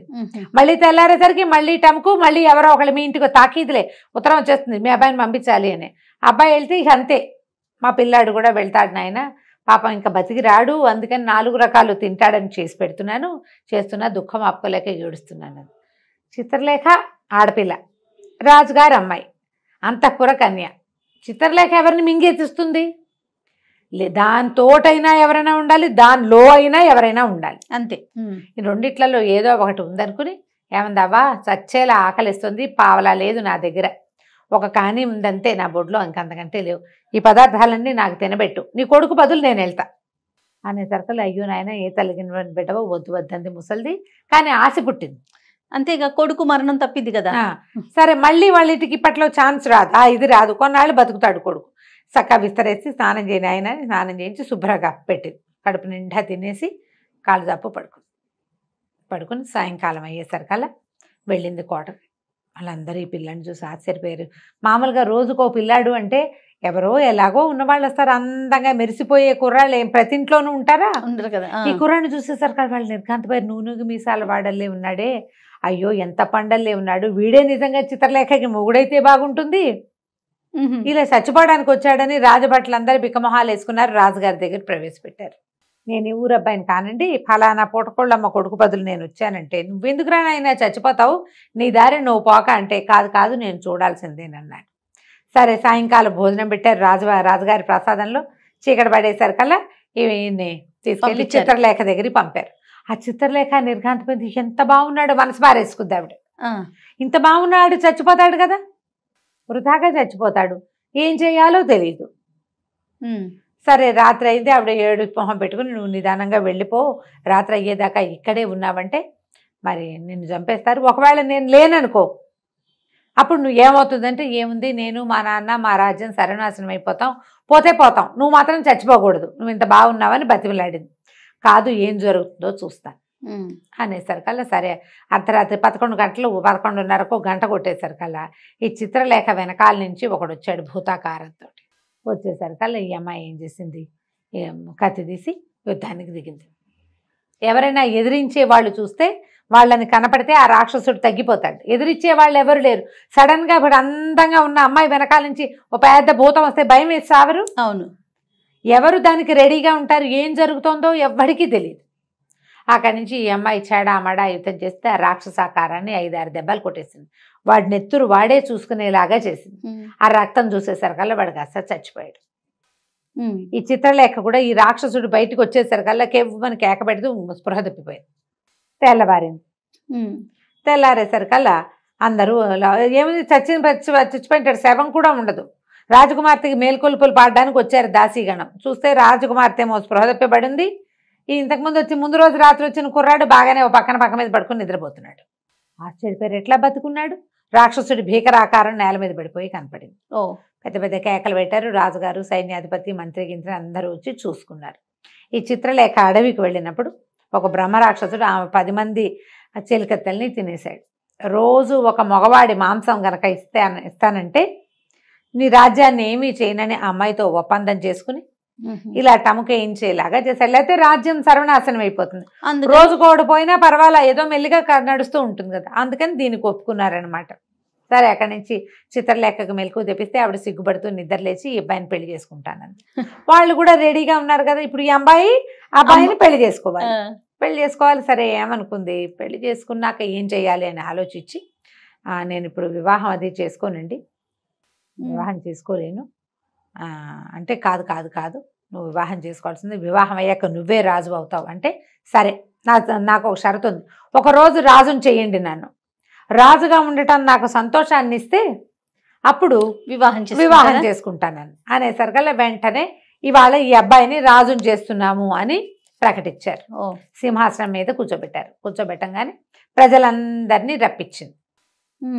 మళ్ళీ తెల్లారేసరికి మళ్ళీ టంకు, మళ్ళీ ఎవరో ఒకళ్ళు మీ ఇంటికి తాకీదులే ఉత్తరం వచ్చేస్తుంది, మీ అబ్బాయిని పంపించాలి అని. అబ్బాయి వెళ్తే ఇక అంతే, మా పిల్లాడు కూడా వెళ్తాడు నాయన, పాపం ఇంకా బతికి రాడు, అందుకని 4 రకాలు తింటాడని చేసి పెడుతున్నాను, చేస్తున్నా, దుఃఖం ఆపుకోలేక ఏడుస్తున్నాను. చిత్రలేఖ ఆడపిల్ల, రాజుగారు అమ్మాయి, అంతఃపుర కన్య. చిత్రలేఖ ఎవరిని మింగేతిస్తుంది, దానితోటైనా ఎవరైనా ఉండాలి, దానిలో అయినా ఎవరైనా ఉండాలి, అంతే. ఈ రెండిట్లలో ఏదో ఒకటి ఉందనుకుని, ఏమందావా చచ్చేలా ఆకలిస్తుంది, పావలా లేదు నా దగ్గర, ఒక కానీ ఉందంతే నా బొడ్లో, ఇంకంతకంటే లేవు, ఈ పదార్థాలన్నీ నాకు తినబెట్టు, నీ కొడుకు బదులు నేను వెళ్తా అనేసరికలు, అయ్యో నాయన ఏ తల్లిగిన బిడ్డవో, వద్దు వద్దంది ముసలిది, కానీ ఆశ పుట్టింది. అంతేగా, కొడుకు మరణం తప్పిద్ది కదా. సరే మళ్ళీ వాళ్ళ ఇంటికి ఇప్పట్లో ఛాన్స్ రాదు, ఇది రాదు, కొన్నాళ్ళు బతుకుతాడు కొడుకు. చక్కగా విస్తరేసి స్నానం చేయని ఆయన స్నానం చేయించి శుభ్రంగా పెట్టింది. కడుపు నిండా తినేసి కాళ్ళు జాపు పడుకుని సాయంకాలం అయ్యేసరికల్లా వెళ్ళింది కోటకి. వాళ్ళందరూ ఈ పిల్లని చూసి ఆశ్చర్యపోయారు. మామూలుగా రోజుకో పిల్లాడు అంటే ఎవరో ఎలాగో ఉన్నవాళ్ళు వస్తారు, అందంగా మెరిసిపోయే కుర్రాళ్ళు ఏం ప్రతి ఇంట్లోనూ ఉంటారా, ఉండరు కదా. ఈ కుర్రాన్ని చూసేసరికి వాళ్ళు నిర్ఘాంతపోయారు. నూనెకి మీసాల వాడల్లే ఉన్నాడే, అయ్యో ఎంత పండల్లే ఉన్నాడు, వీడే నిజంగా చిత్రలేఖకి మొగుడైతే బాగుంటుంది, ఇలా చచ్చిపోవడానికి వచ్చాడని రాజభట్లందరూ బిక్కమొహాలు వేసుకున్నారు. రాజుగారి దగ్గర ప్రవేశపెట్టారు. నేను ఈ ఊరు అబ్బాయిని కానండి, ఫలానా పూటకోళ్ళమ్మ కొడుకు బదులు నేను వచ్చానంటే, నువ్వెందుకు రానైనా చచ్చిపోతావు, నీ దారి నువ్వు పోక అంటే, కాదు నేను చూడాల్సిందేనన్నాడు. సరే సాయంకాలం భోజనం పెట్టారు. రాజుగారి ప్రసాదంలో చీకటి పడేసరికల్లా ఈయన్ని తీసుకెళ్ళి చిత్రలేఖ దగ్గరికి పంపారు. ఆ చిత్రలేఖ నిర్ఘాంతపోయింది. ఎంత బాగున్నాడు, మనసు పారేసుకుంది ఆవిడ. ఇంత బాగున్నాడు, చచ్చిపోతాడు కదా, వృధాగా చచ్చిపోతాడు, ఏం చేయాలో తెలియదు. సరే రాత్రి అయితే ఆవిడ ఏడు మొహం పెట్టుకుని, నువ్వు నిదానంగా వెళ్ళిపో, రాత్రి అయ్యేదాకా ఇక్కడే ఉన్నావంటే, మరి నిన్ను చంపేస్తారు. ఒకవేళ నేను లేననుకో, అప్పుడు నువ్వు ఏమవుతుందంటే, ఏముంది నేను మా నాన్న మా రాజ్యం సర్వనాశనం అయిపోతాం, పోతే పోతాం, నువ్వు మాత్రం చచ్చిపోకూడదు, నువ్వు ఇంత బాగున్నావని బతిమలాడింది. కాదు, ఏం జరుగుతుందో చూస్తాను అనేసరికల్లా సరే అర్ధరాత్రి 11 గంటలు 11:30కు గంట కొట్టేసరికల్లా ఈ చిత్రలేఖ వెనకాల నుంచి ఒకడు వచ్చాడు భూతాకారంతో. వచ్చేసరికల్లా ఈ అమ్మాయి ఏం చేసింది, కత్తి తీసి యుద్ధానికి దిగింది. ఎవరైనా ఎదిరించే వాళ్ళు చూస్తే వాళ్ళని కనపడితే ఆ రాక్షసుడు తగ్గిపోతాడు. ఎదిరించే వాళ్ళు ఎవరు లేరు. సడన్గా ఇప్పుడు అందంగా ఉన్న అమ్మాయి వెనకాల నుంచి ఒక పెద్ద భూతం వస్తే భయం వేసి సావరు. అవును, ఎవరు దానికి రెడీగా ఉంటారు? ఏం జరుగుతుందో ఎవ్వడికి తెలియదు. అక్కడి నుంచి ఈ అమ్మాయి చెడామడా యుద్ధం చేస్తే ఆ రాక్షసాకారాన్ని 5-6 దెబ్బలు కొట్టేసింది. వాడి నెత్తురు వాడే చూసుకునేలాగా చేసింది. ఆ రక్తం చూసేసరికల్లా వాడికి అస్సలు చచ్చిపోయాడు. ఈ చిత్రలేఖ కూడా ఈ రాక్షసుడు బయటకు వచ్చేసరికల్లా కేవ్వని కేక పెడుతూ స్పృహ తప్పిపోయింది. తెల్లవారింది. తెల్లారేసరికల్లా అందరూ ఏమైంది, చచ్చిపోయింటాడు, శవం కూడా ఉండదు. రాజకుమార్తెకి మేల్కొల్పులు పాడడానికి వచ్చారు దాసీగణం. చూస్తే రాజకుమార్తె ఏమో స్పృహ తప్పిపడింది. ఇంతకుముందు వచ్చి ముందు రోజు రాత్రి వచ్చిన కుర్రాడు బాగానే ఓ పక్క మీద పడుకుని నిద్రపోతున్నాడు. ఆశ్చర్యపోయారు, ఎట్లా బతుకున్నాడు? రాక్షసుడి భీకరాకారం నేల మీద పడిపోయి కనపడింది. పెద్ద పెద్ద కేకలు పెట్టారు. రాజుగారు, సైన్యాధిపతి, మంత్రి గింత్రి అందరూ వచ్చి చూసుకున్నారు. ఈ చిత్రలేఖ అడవికి వెళ్ళినప్పుడు ఒక బ్రహ్మరాక్షసుడు ఆమె 10 మంది చెలికత్తెల్ని తినేశాడు. రోజు ఒక మగవాడి మాంసం గనక ఇస్తానంటే నీ రాజ్యాన్ని ఏమీ చేయనని ఆ అమ్మాయితో ఒప్పందం చేసుకుని ఇలా టముకేయించేలాగా చేశాడు. లేకపోతే రాజ్యం సర్వనాశనం అయిపోతుంది. రోజుకు ఓడిపోయినా పర్వాలా, ఏదో మెల్లిగా నడుస్తూ ఉంటుంది కదా, అందుకని దీనికి ఒప్పుకున్నారనమాట. సరే, అక్కడి నుంచి చిత్రలేఖకు మెలకు తెప్పిస్తే ఆవిడ సిగ్గుపడుతూ నిద్రలేచి ఈ అబ్బాయిని పెళ్లి చేసుకుంటానని. వాళ్ళు కూడా రెడీగా ఉన్నారు కదా, ఇప్పుడు ఈ అబ్బాయిని పెళ్లి చేసుకోవాలి. సరే, ఏమనుకుంది, పెళ్లి చేసుకున్నాక ఏం చేయాలి అని ఆలోచించి, నేను ఇప్పుడు వివాహం అది చేసుకోనండి, వివాహం చేసుకోలేను అంటే, కాదు నువ్వు వివాహం చేసుకోవాల్సింది, వివాహం అయ్యాక నువ్వే రాజు అవుతావు అంటే, సరే నాకు ఒక షరతు ఉంది, ఒకరోజు రాజుని చేయండి, నన్ను రాజుగా ఉండటం నాకు సంతోషాన్ని ఇస్తే అప్పుడు వివాహం చేసుకుంటానని అనేసరికల్లా వెంటనే ఇవాళ ఈ అబ్బాయిని రాజుని చేస్తున్నాము అని ప్రకటించారు. సింహాసనం మీద కూర్చోబెట్టారు. కూర్చోబెట్టంగానే ప్రజలందరినీ రప్పించింది.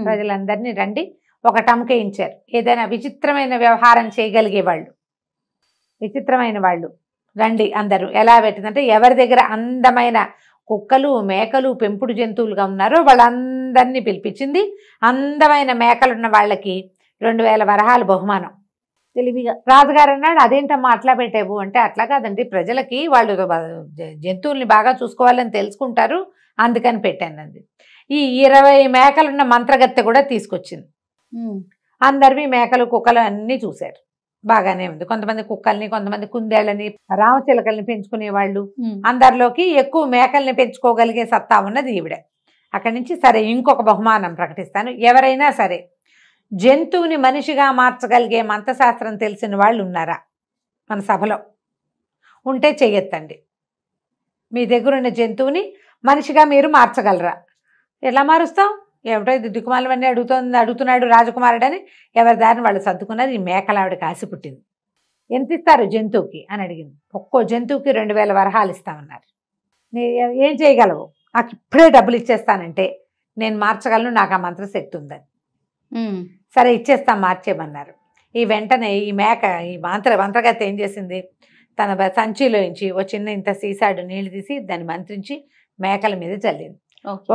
ప్రజలందరినీ రండి, ఒక టముకేయించారు. ఏదైనా విచిత్రమైన వ్యవహారం చేయగలిగేవాళ్ళు, విచిత్రమైన వాళ్ళు రండి అందరూ. ఎలా పెట్టిందంటే, ఎవరి దగ్గర అందమైన కుక్కలు మేకలు పెంపుడు జంతువులుగా ఉన్నారో వాళ్ళందరినీ పిలిపించింది. అందమైన మేకలున్న వాళ్ళకి 2000 వరహాలు బహుమానం. తెలివిగా రాజుగారు అన్నాడు, అదేంటమ్మా అట్లా పెట్టావు అంటే, అట్లా కాదండి, ప్రజలకి వాళ్ళు జంతువుల్ని బాగా చూసుకోవాలని తెలుసుకుంటారు, అందుకని పెట్టానండి. ఈ 20 మేకలున్న మంత్రగత్తె కూడా తీసుకొచ్చింది. అందరివి మేకలు కుక్కలు అన్నీ చూశారు. బాగానే ఉంది. కొంతమంది కుక్కల్ని, కొంతమంది కుందేళ్ళని, రామచిలకల్ని పెంచుకునేవాళ్ళు. అందరిలోకి ఎక్కువ మేకల్ని పెంచుకోగలిగే సత్తా ఉన్నది ఈవిడ. అక్కడి నుంచి సరే ఇంకొక బహుమానం ప్రకటిస్తాను, ఎవరైనా సరే జంతువుని మనిషిగా మార్చగలిగే మంత్రశాస్త్రం తెలిసిన వాళ్ళు ఉన్నారా మన సభలో? ఉంటే చెయ్యొద్దండి. మీ దగ్గరున్న జంతువుని మనిషిగా మీరు మార్చగలరా? ఎలా మారుస్తాం? ఏమిటో ఇది దిక్కుమాలవన్నీ అడుగుతున్నాడు రాజకుమారుడని ఎవరి దారిని వాళ్ళు సర్దుకున్నారు. ఈ మేకలావిడకి ఆశ పుట్టింది. ఎంత ఇస్తారు జంతువుకి అని అడిగింది. ఒక్కో జంతువుకి 2000 వరహాలు ఇస్తామన్నారు. ఏం చేయగలవు? నాకు ఇప్పుడే డబ్బులు ఇచ్చేస్తానంటే నేను మార్చగలను, నాకు ఆ మంత్రశక్తి ఉందని. సరే ఇచ్చేస్తాం, మార్చేయమన్నారు. ఈ వెంటనే ఈ మంత్రగత్తె ఏం చేసింది, తన సంచిలోంచి ఓ చిన్న ఇంత సీసాడు నీళ్లు తీసి దాన్ని మంత్రించి మేకల మీద చల్లింది.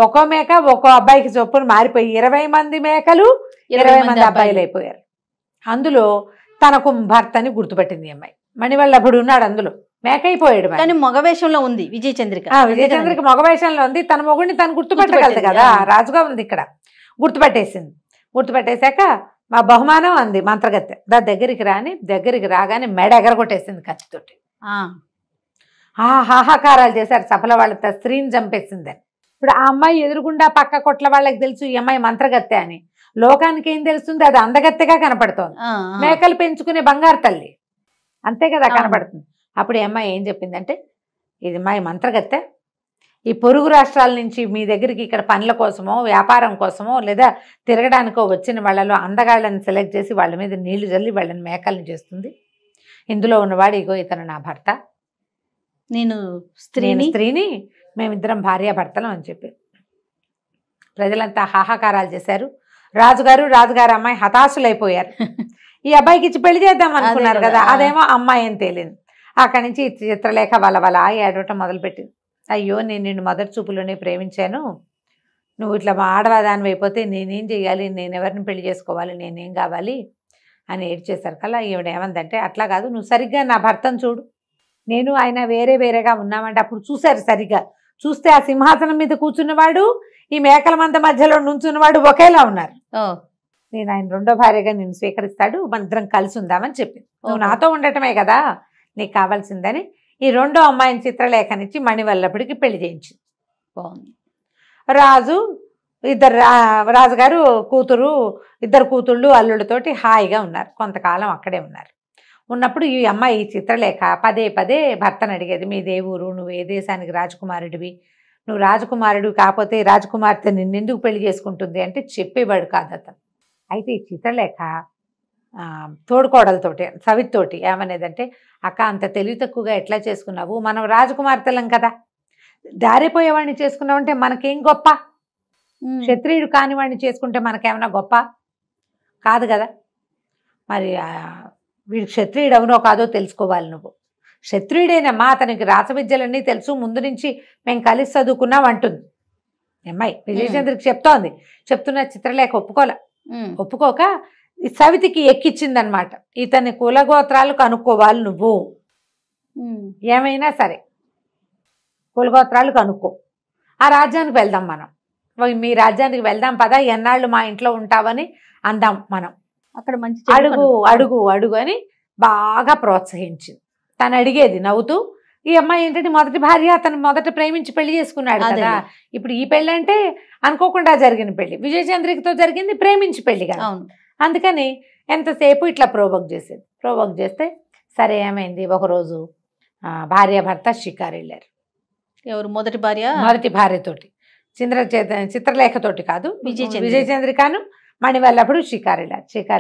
ఒక్కో మేక ఒక్కో అబ్బాయికి చొప్పున మారిపోయి 20 మంది మేకలు 20 మంది అబ్బాయిలు అయిపోయారు. అందులో తనకు భర్తని గుర్తుపట్టింది అమ్మాయి. మణివల్లభుడు ఉన్నాడు అందులో, మేక అయిపోయాడు. కానీ మగవేషంలో ఉంది విజయచంద్రిక. విజయచంద్రిక మగవేషంలో ఉంది. తన మొగుడిని తను గుర్తుపట్టగలదు కదా, రాజుగా ఉంది ఇక్కడ. గుర్తుపట్టేసింది. గుర్తుపట్టేశాక మా బహుమానం అంది మంత్రగత్తె. దగ్గరికి రాగానే మెడ ఎగరగొట్టేసింది కత్తితోటి. హాహాకారాలు చేశారు సభలో. వాళ్ళ స్త్రీని చంపేసిందని. ఇప్పుడు ఆ అమ్మాయి ఎదురుగుండా పక్క కొట్ల వాళ్ళకి తెలుసు ఈ అమ్మాయి మంత్రగత్తె అని. లోకానికి ఏం తెలుస్తుంది, అది అందగత్తెగా కనపడుతోంది. మేకలు పెంచుకునే బంగారు తల్లి అంతే కదా కనపడుతుంది. అప్పుడు ఈ అమ్మాయి ఏం చెప్పిందంటే, ఇది అమ్మాయి మంత్రగత్తె, ఈ పొరుగు రాష్ట్రాల నుంచి మీ దగ్గరికి ఇక్కడ పనుల కోసమో వ్యాపారం కోసమో లేదా తిరగడానికో వచ్చిన వాళ్ళలో అందగాళ్ళని సెలెక్ట్ చేసి వాళ్ళ మీద నీళ్లు చల్లి వాళ్ళని మేకల్ని చేస్తుంది. ఇందులో ఉన్నవాడు ఇగో ఇతను నా భర్త, నేను స్త్రీని, మేమిద్దరం భార్యాభర్తలం అని చెప్పి ప్రజలంతా హాహాకారాలు చేశారు. రాజుగారు అమ్మాయి హతాశులైపోయారు. ఈ అబ్బాయికి ఇచ్చి పెళ్లి చేద్దాం అనుకున్నారు కదా, అదేమో అమ్మాయి అని తేలింది. అక్కడి నుంచి చిత్రలేఖ వలవల ఏడవటం మొదలుపెట్టింది. అయ్యో, నేను నిన్ను మొదటి చూపులోనే ప్రేమించాను, నువ్వు ఇట్లా ఆడవాదాని అయిపోతే నేనేం చెయ్యాలి, నేను ఎవరిని పెళ్లి చేసుకోవాలి, నేనేం కావాలి అని ఏడ్చేశారు కల్లా ఈవిడ ఏమందంటే, అట్లా కాదు, నువ్వు సరిగ్గా నా భర్తను చూడు, నేను ఆయన వేరేగా ఉన్నామంటే అప్పుడు చూశారు. సరిగ్గా చూస్తే ఆ సింహాసనం మీద కూర్చున్నవాడు, ఈ మేకల మంద మధ్యలో నుంచున్నవాడు ఒకేలా ఉన్నారు. నేను ఆయన రెండో భార్యగా నిన్ను స్వీకరిస్తాడు, మన ఇద్దరం కలిసి ఉందామని చెప్పింది. నువ్వు నాతో ఉండటమే కదా నీకు కావాల్సిందని ఈ రెండో అమ్మాయిని చిత్రలేఖనిచ్చి మణివల్లభుడికి పెళ్లి చేయించింది. బాగుంది. రాజుగారు కూతురు, ఇద్దరు కూతుళ్ళు అల్లుడితోటి హాయిగా ఉన్నారు. కొంతకాలం అక్కడే ఉన్నారు. ఉన్నప్పుడు ఈ అమ్మాయి చిత్రలేఖ పదే భర్తను అడిగేది, మీ దేవురు, నువ్వు ఏ దేశానికి రాజకుమారుడివి, నువ్వు రాజకుమారుడు కాకపోతే రాజకుమార్తె నిన్నెందుకు పెళ్లి చేసుకుంటుంది అంటే చెప్పేవాడు కాదు అతను. అయితే ఈ చిత్రలేఖ తోడుకోడలతోటి సవితోటి ఏమనేదంటే, అక్క అంత తెలివి తక్కువగా ఎట్లా చేసుకున్నావు, మనం రాజకుమార్తెలం కదా, దారిపోయేవాడిని చేసుకున్నావంటే మనకేం గొప్ప, క్షత్రియుడు కానివాడిని చేసుకుంటే మనకేమన్నా గొప్ప కాదు కదా, మరి వీడు క్షత్రియుడు అవునో కాదో తెలుసుకోవాలి, నువ్వు క్షత్రియుడేనమ్మా, అతనికి రాసవిద్యలన్నీ తెలుసు, ముందు నుంచి మేము కలిసి చదువుకున్నాం అంటుంది అమ్మాయి. విజయచంద్రకి చెప్తున్న చిత్రలేఖ ఒప్పుకోక సవితికి ఎక్కిచ్చిందనమాట, ఇతని కులగోత్రాలు కనుక్కోవాలి నువ్వు, ఏమైనా సరే కులగోత్రాలు కనుక్కో, ఆ రాజ్యానికి వెళ్దాం, మనం మీ రాజ్యానికి వెళ్దాం పదా, ఎన్నాళ్ళు మా ఇంట్లో ఉంటావని అందాం మనం, అక్కడ మంచి అడుగు అని బాగా ప్రోత్సహించింది. తను అడిగేది నవ్వుతూ. ఈ అమ్మాయి ఏంటంటే మొదటి భార్య, అతను మొదట ప్రేమించి పెళ్లి చేసుకున్నాడు కదా, ఇప్పుడు ఈ పెళ్ళి అంటే అనుకోకుండా జరిగిన పెళ్లి, విజయచంద్రికతో జరిగింది ప్రేమించి పెళ్లి కదా, అందుకని ఎంతసేపు ఇట్లా ప్రోవోక్ చేస్తే సరే ఏమైంది, ఒకరోజు భార్యాభర్త షికారు వెళ్ళారు. ఎవరు మొదటి భార్యతోటి, చిత్రలేఖతోటి కాదు, విజయచంద్రికను మణివల్లభుడు షికారు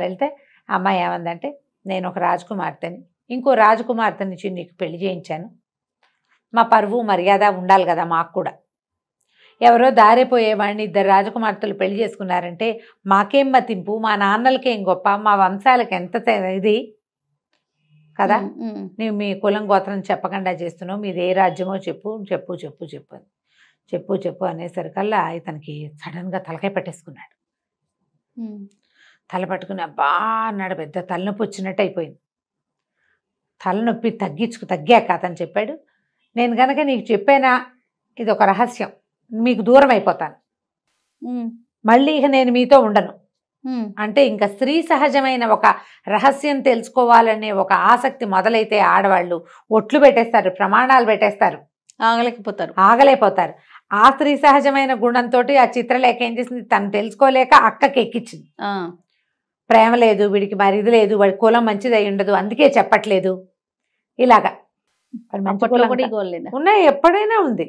వెళ్తే అమ్మాయి ఏమందంటే, నేను ఒక రాజకుమార్తెని, ఇంకో రాజకుమార్తెని నీకు పెళ్లి చేయించాను, మా పరువు మర్యాద ఉండాలి కదా మాకు కూడా, ఎవరో దారిపోయేవాడిని ఇద్దరు రాజకుమార్తెలు పెళ్లి చేసుకున్నారంటే మాకేం మతింపు, మా నాన్నలకేం గొప్ప, మా వంశాలకు ఎంత ఇది కదా, నీవు మీ కులం గోత్రం చెప్పకుండా చేస్తున్నావు, మీది ఏ రాజ్యమో చెప్పు అనేసరికల్లా ఇతనికి సడన్గా తలకాయ పట్టేసుకున్నాడు. తల పట్టుకుని అబ్బా అన్నాడు, పెద్ద తలనొప్పి వచ్చినట్టు అయిపోయింది. తలనొప్పి తగ్గాక అతను చెప్పాడు, నేను కనుక నీకు చెప్పానా ఇది ఒక రహస్యం, మీకు దూరం అయిపోతాను, మళ్ళీ ఇక నేను మీతో ఉండను అంటే, ఇంకా స్త్రీ సహజమైన ఒక రహస్యం తెలుసుకోవాలనే ఒక ఆసక్తి మొదలైతే ఆడవాళ్ళు ఒట్లు పెట్టేస్తారు, ప్రమాణాలు పెట్టేస్తారు, ఆగలేకపోతారు. ఆ స్త్రీ సహజమైన గుణంతో ఆ చిత్రలేఖ ఏం చేసింది, తను తెలుసుకోలేక అక్కకి ఎక్కించింది. ప్రేమ లేదు వీడికి, మరి ఇది లేదు, వాడి కులం మంచిది అయి ఉండదు అందుకే చెప్పట్లేదు, ఇలాగా ఉన్నాయి, ఎప్పుడైనా ఉంది,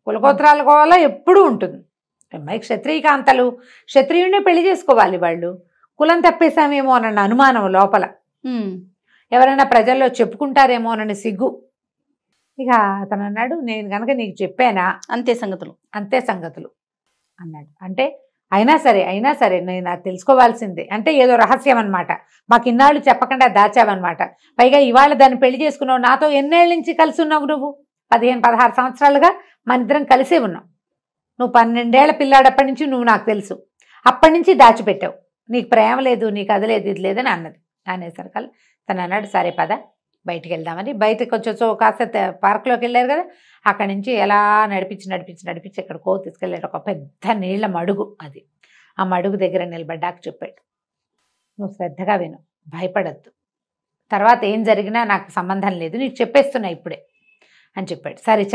కులగోత్రాల కోవల ఎప్పుడూ ఉంటుంది. అమ్మాయి క్షత్రియకాంతలు, క్షత్రియుడినే పెళ్లి చేసుకోవాలి, వాళ్ళు కులం తప్పేశామేమో అన్న అనుమానం లోపల, ఎవరైనా ప్రజల్లో చెప్పుకుంటారేమో అని సిగ్గు. ఇక అతను అన్నాడు, నేను కనుక నీకు చెప్పానా అంతే సంగతులు అన్నాడు. అంటే అయినా సరే నేను అది తెలుసుకోవాల్సిందే అంటే ఏదో రహస్యం అనమాట, మాకు ఇన్నాళ్ళు చెప్పకుండా దాచావన్నమాట, పైగా ఇవాళ దాన్ని పెళ్లి చేసుకున్నావు, నాతో ఎన్నేళ్ళ నుంచి కలిసి ఉన్నావు, నువ్వు 15-16 సంవత్సరాలుగా మన ఇద్దరం కలిసే ఉన్నావు, నువ్వు 12 ఏళ్ల పిల్లాడప్పటి నుంచి నువ్వు నాకు తెలుసు, అప్పటి నుంచి దాచిపెట్టావు, నీకు ప్రేమ లేదు, నీకు అది లేదు ఇది లేదని అన్నది. అనేసరికల్లా తను అన్నాడు, సరే పద బయటికి వెళ్దామని. బయటకు వచ్చేసో కాస్త పార్క్లోకి వెళ్ళారు కదా, అక్కడి నుంచి ఎలా నడిపించి ఎక్కడికో తీసుకెళ్ళాడు. ఒక పెద్ద నీళ్ల మడుగు, అది ఆ మడుగు దగ్గర నిలబడ్డాక చెప్పాడు, నువ్వు శ్రద్ధగా విను, భయపడద్దు, తర్వాత ఏం జరిగినా నాకు సంబంధం లేదు, నీకు చెప్పేస్తున్నా ఇప్పుడే అని చెప్పాడు. సరే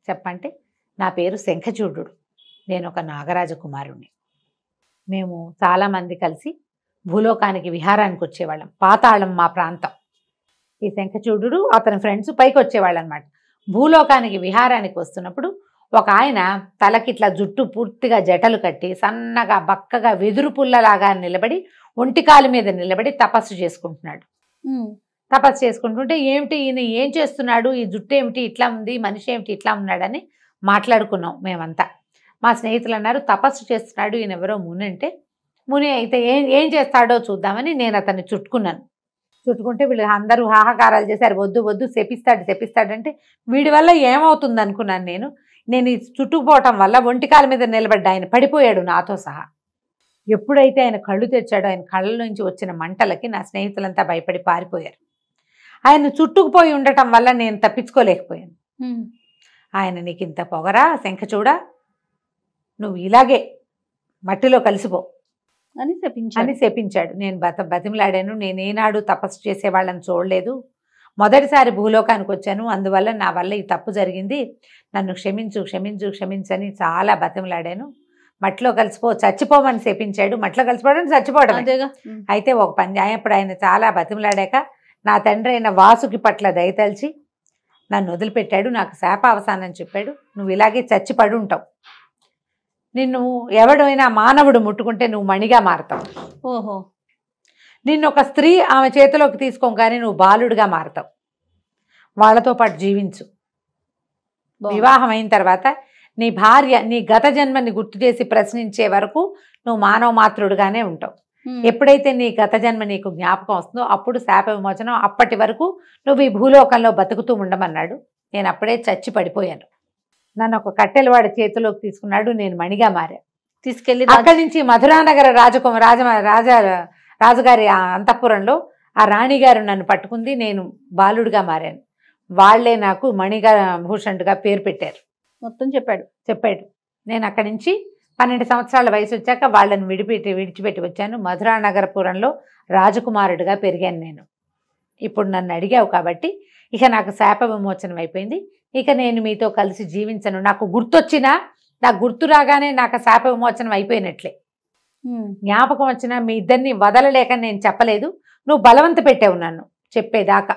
చెప్పంటే, నా పేరు శంఖచూడు, నేను ఒక నాగరాజ కుమారుణ్ణి, మేము చాలామంది కలిసి భూలోకానికి విహారానికి వచ్చేవాళ్ళం, పాతాళం మా ప్రాంతం. ఈ శంఖచూడు అతని ఫ్రెండ్స్ పైకి వచ్చేవాళ్ళు అనమాట. భూలోకానికి విహారానికి వస్తున్నప్పుడు ఒక ఆయన తలకి ఇట్లా జుట్టు పూర్తిగా జటలు కట్టి సన్నగా బక్కగా వెదురు పుల్లలాగా నిలబడి ఒంటికాలు మీద నిలబడి తపస్సు చేసుకుంటున్నాడు. తపస్సు చేసుకుంటుంటే ఏమిటి ఈయన ఏం చేస్తున్నాడు, ఈ జుట్టు ఏమిటి ఇట్లా ఉంది, మనిషి ఏమిటి ఇట్లా ఉన్నాడని మాట్లాడుకున్నాం మేమంతా. మా స్నేహితులు అన్నారు తపస్సు చేస్తున్నాడు ఈయన ఎవరో ముని అంటే, ముని అయితే ఏం చేస్తాడో చూద్దామని నేను అతన్ని చుట్టుకున్నాను. చుట్టుకుంటే వీళ్ళు అందరూ హాహాకారాలు చేశారు, వద్దు వద్దు శపిస్తాడంటే వీడి వల్ల ఏమవుతుంది అనుకున్నాను నేను ఈ చుట్టుకుపోవటం వల్ల ఒంటికాల మీద నిలబడ్డ ఆయన పడిపోయాడు నాతో సహా. ఎప్పుడైతే ఆయన కళ్ళు తెచ్చాడో ఆయన కళ్ళ నుంచి వచ్చిన మంటలకి నా స్నేహితులంతా భయపడి పారిపోయారు. ఆయన చుట్టుకుపోయి ఉండటం వల్ల నేను తప్పించుకోలేకపోయాను. ఆయన నీకు ఇంత పొగరా శంఖచూడా, నువ్వు ఇలాగే మట్టిలో కలిసిపో అని శపించాడు. నేను బతిమలాడాను. నేనేనాడు తపస్సు చేసేవాళ్ళని చూడలేదు, మొదటిసారి భూలోకానికి వచ్చాను, అందువల్ల నా వల్ల ఈ తప్పు జరిగింది, నన్ను క్షమించని చాలా బతిమలాడాను. మట్టిలో కలిసిపో, చచ్చిపోమని శపించాడు. మట్టిలో కలిసిపోవడం చచ్చిపోవడం. అయితే ఒక పని అప్పుడు ఆయన చాలా బతిమలాడాక నా తండ్రి అయిన వాసుకి పట్ల దయతలిచి నన్ను వదిలిపెట్టాడు. నాకు శాప అవసానం చెప్పాడు, నువ్వు ఇలాగే చచ్చిపడి ఉంటావు, నిన్ను ఎవడైనా మానవుడు ముట్టుకుంటే నువ్వు మణిగా మారతావు. ఓహో. నిన్ను ఒక స్త్రీ ఆమె చేతిలోకి తీసుకోగానే నువ్వు బాలుడిగా మారతావు, వాళ్ళతో పాటు జీవించు. వివాహం అయిన తర్వాత నీ భార్య నీ గత జన్మని గుర్తు చేసి ప్రశ్నించే వరకు నువ్వు మానవ మాత్రుడుగానే ఉంటావు. ఎప్పుడైతే నీ గత జన్మ నీకు జ్ఞాపకం వస్తుందో అప్పుడు శాప విమోచనం, అప్పటి వరకు నువ్వు ఈ భూలోకంలో బతుకుతూ ఉండమన్నాడు. నేను అప్పుడే చచ్చి పడిపోయాను. నన్ను ఒక కట్టెలవాడి చేతిలోకి తీసుకున్నాడు, నేను మణిగా మారా. తీసుకెళ్ళి అక్కడి నుంచి మధురానగర రాజుగారి అంతఃపురంలో ఆ రాణిగారు నన్ను పట్టుకుంది, నేను బాలుడిగా మారాను. వాళ్లే నాకు మణిగా భూషణుడిగా పేరు పెట్టారు. మొత్తం చెప్పాడు. నేను అక్కడి నుంచి 12 సంవత్సరాల వయసు వచ్చాక వాళ్ళని విడిచిపెట్టి వచ్చాను. మధురానగరపురంలో రాజకుమారుడిగా పెరిగాను నేను. ఇప్పుడు నన్ను అడిగావు కాబట్టి ఇక నాకు శాప విమోచనం అయిపోయింది. ఇక నేను మీతో కలిసి జీవించను. నాకు గుర్తొచ్చినా, నాకు గుర్తు రాగానే నాకు శాప విమోచనం అయిపోయినట్లే. జ్ఞాపకం వచ్చినా మీ ఇద్దరిని వదలలేక నేను చెప్పలేదు, నువ్వు బలవంత పెట్టావు నన్ను చెప్పేదాకా.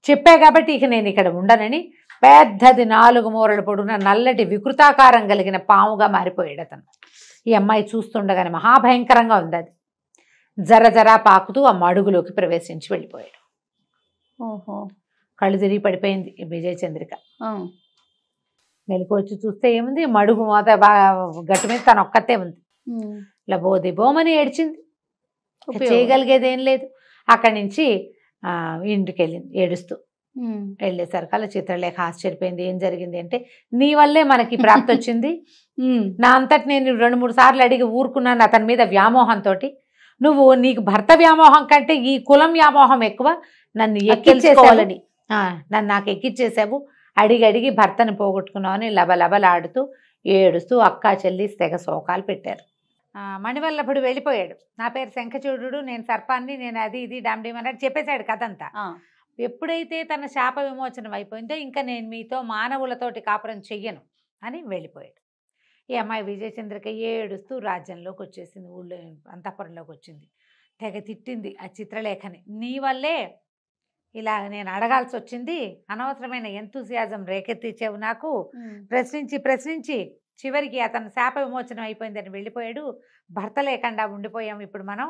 చెప్పా కాబట్టి ఇక నేను ఇక్కడ ఉండనని పెద్దది 4 మూరలు పొడుగున నల్లటి వికృతాకారం కలిగిన పాముగా మారిపోయాడు అతను. ఈ అమ్మాయి చూస్తుండగానే మహాభయంకరంగా ఉంది. అది జర పాకుతూ ఆ మడుగులోకి ప్రవేశించి వెళ్ళిపోయాడు. ఓహో. కళ్ళు తిరిగి పడిపోయింది విజయచంద్రిక. మెలకు వచ్చి చూస్తే ఏముంది, మడుగు మోత గట్టు మీద తను ఒక్కతే ఉంది. లబోదిబోమని ఏడ్చింది, చేయగలిగేది ఏం లేదు. అక్కడి నుంచి ఇంటికి వెళ్ళింది ఏడుస్తూ. వెళ్ళేసరికల్లా చిత్రలేఖ ఆశ్చర్యపోయింది. ఏం జరిగింది అంటే, నీ వల్లే మనకి ప్రాప్తి వచ్చింది, నా అంతటి నేను 2-3 సార్లు అడిగి ఊరుకున్నాను అతని మీద వ్యామోహంతో. నువ్వు నీకు భర్త వ్యామోహం కంటే ఈ కులం వ్యామోహం ఎక్కువ, నన్ను ఎక్కించేసుకోవాలని నాకు ఎక్కిచ్చేసావు, అడిగి భర్తను పోగొట్టుకున్నావు అని లబలబలాడుతూ ఏడుస్తూ అక్కా చెల్లి తెగ శోకాలు పెట్టారు. మణివల్లభుడు వెళ్ళిపోయాడు. నా పేరు శంఖచూడు, నేను సర్పాన్ని, నేను అది ఇది డామ్డీమ్ అన్నట్టు చెప్పేశాడు కథంతా. ఎప్పుడైతే తన శాప విమోచనం అయిపోయిందో ఇంకా నేను మీతో మానవులతోటి కాపురం చెయ్యను అని వెళ్ళిపోయాడు. ఈ అమ్మాయి విజయచంద్రిక ఏడుస్తూ రాజ్యంలోకి వచ్చేసింది, ఊళ్ళో అంతఃపురంలోకి వచ్చింది. తెగ తిట్టింది ఆ చిత్రలేఖని, నీ వల్లే ఇలా నేను అడగాల్సి వచ్చింది, అనవసరమైన ఎంతూసియాజం రేకెత్తిచ్చావు నాకు, ప్రశ్నించి చివరికి అతను శాప విమోచనం అయిపోయిందని వెళ్ళిపోయాడు, భర్త లేకుండా ఉండిపోయాం ఇప్పుడు మనం,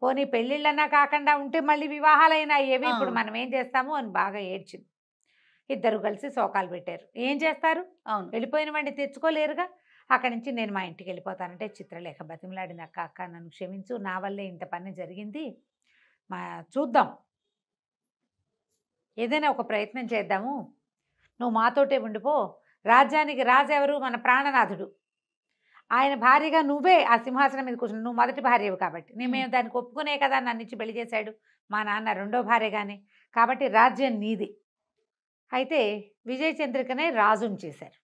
పోనీ పెళ్ళిళ్ళన్నా కాకుండా ఉంటే మళ్ళీ వివాహాలైనా ఏవి, ఇప్పుడు మనం ఏం చేస్తాము అని బాగా ఏడ్చింది. ఇద్దరు కలిసి శోకాలు పెట్టారు. ఏం చేస్తారు, వెళ్ళిపోయిన వాడిని తెచ్చుకోలేరుగా. అక్కడి నుంచి నేను మా ఇంటికి వెళ్ళిపోతానంటే చిత్రలేఖ బతిమలాడింది, అక్క నన్ను క్షమించు, నా వల్లే ఇంత పని జరిగింది, చూద్దాం ఏదైనా ఒక ప్రయత్నం చేద్దాము, నువ్వు మాతోటే ఉండిపో, రాజ్యానికి రాజు ఎవరు, మన ప్రాణనాథుడు, ఆయన భార్యగా నువ్వే ఆ సింహాసనం మీద కూర్చుని, నువ్వు మొదటి భార్యవు కాబట్టి మేము దానికి ఒప్పుకునే కదా నన్ను ఇచ్చి పెళ్లి చేశాడు మా నాన్న రెండో భార్యగానే, కాబట్టి రాజ్యం నీది. అయితే విజయచంద్రికనే రాజుని చేశారు.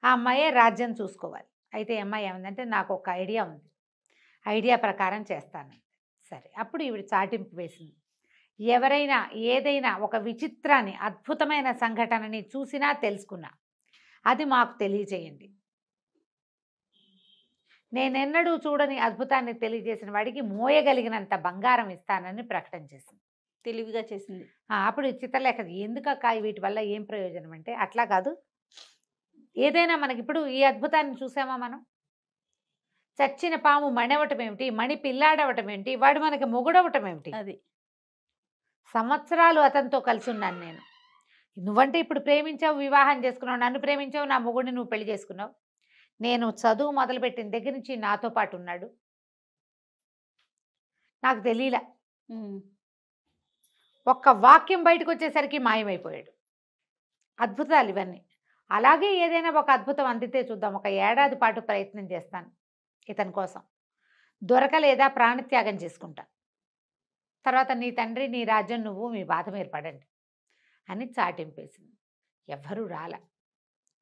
ఆ అమ్మాయే రాజ్యం చూసుకోవాలి. అయితే అమ్మాయి ఏమందంటే, నాకు ఒక ఐడియా ఉంది, ఐడియా ప్రకారం చేస్తాను. సరే, అప్పుడు ఈవిడ చాటింపు వేసింది, ఎవరైనా ఏదైనా ఒక విచిత్రాన్ని, అద్భుతమైన సంఘటనని చూసినా తెలుసుకున్నా అది మాకు తెలియజేయండి, నేనెన్నడూ చూడని అద్భుతాన్ని తెలియజేసిన వాడికి మోయగలిగినంత బంగారం ఇస్తానని ప్రకటన చేసింది. తెలివిగా చేసింది. అప్పుడు చిత్రలేఖ ఎందుకక్క వీటి వల్ల ఏం ప్రయోజనం అంటే, అట్లా కాదు, ఏదైనా మనకి ఇప్పుడు ఈ అద్భుతాన్ని చూసామా మనం, చచ్చిన పాము మణివటం ఏమిటి, మణి పిల్లాడవటం ఏమిటి, వాడు మనకి మొగుడవటం ఏమిటి, అది సంవత్సరాలు అతనితో కలిసి ఉన్నాను నేను, నువ్వంటే ఇప్పుడు ప్రేమించావు, వివాహం చేసుకున్నావు, నన్ను ప్రేమించావు, నా మొగుడిని నువ్వు పెళ్లి చేసుకున్నావు. నేను చదువు మొదలుపెట్టిన దగ్గర నుంచి నాతో పాటు ఉన్నాడు, నాకు తెలియలా. ఒక్క వాక్యం బయటకు వచ్చేసరికి మాయమైపోయాడు. అద్భుతాలు ఇవన్నీ. అలాగే ఏదైనా ఒక అద్భుతం అందితే చూద్దాం. 1 ఏడాది పాటు ప్రయత్నం చేస్తాను ఇతని కోసం. దొరకలేదా ప్రాణత్యాగం చేసుకుంటా. తర్వాత నీ తండ్రి, నీ రాజ్యం, నువ్వు మీ బాధ మీరు పడండి అని చాటింపేసింది. ఎవ్వరూ రాల.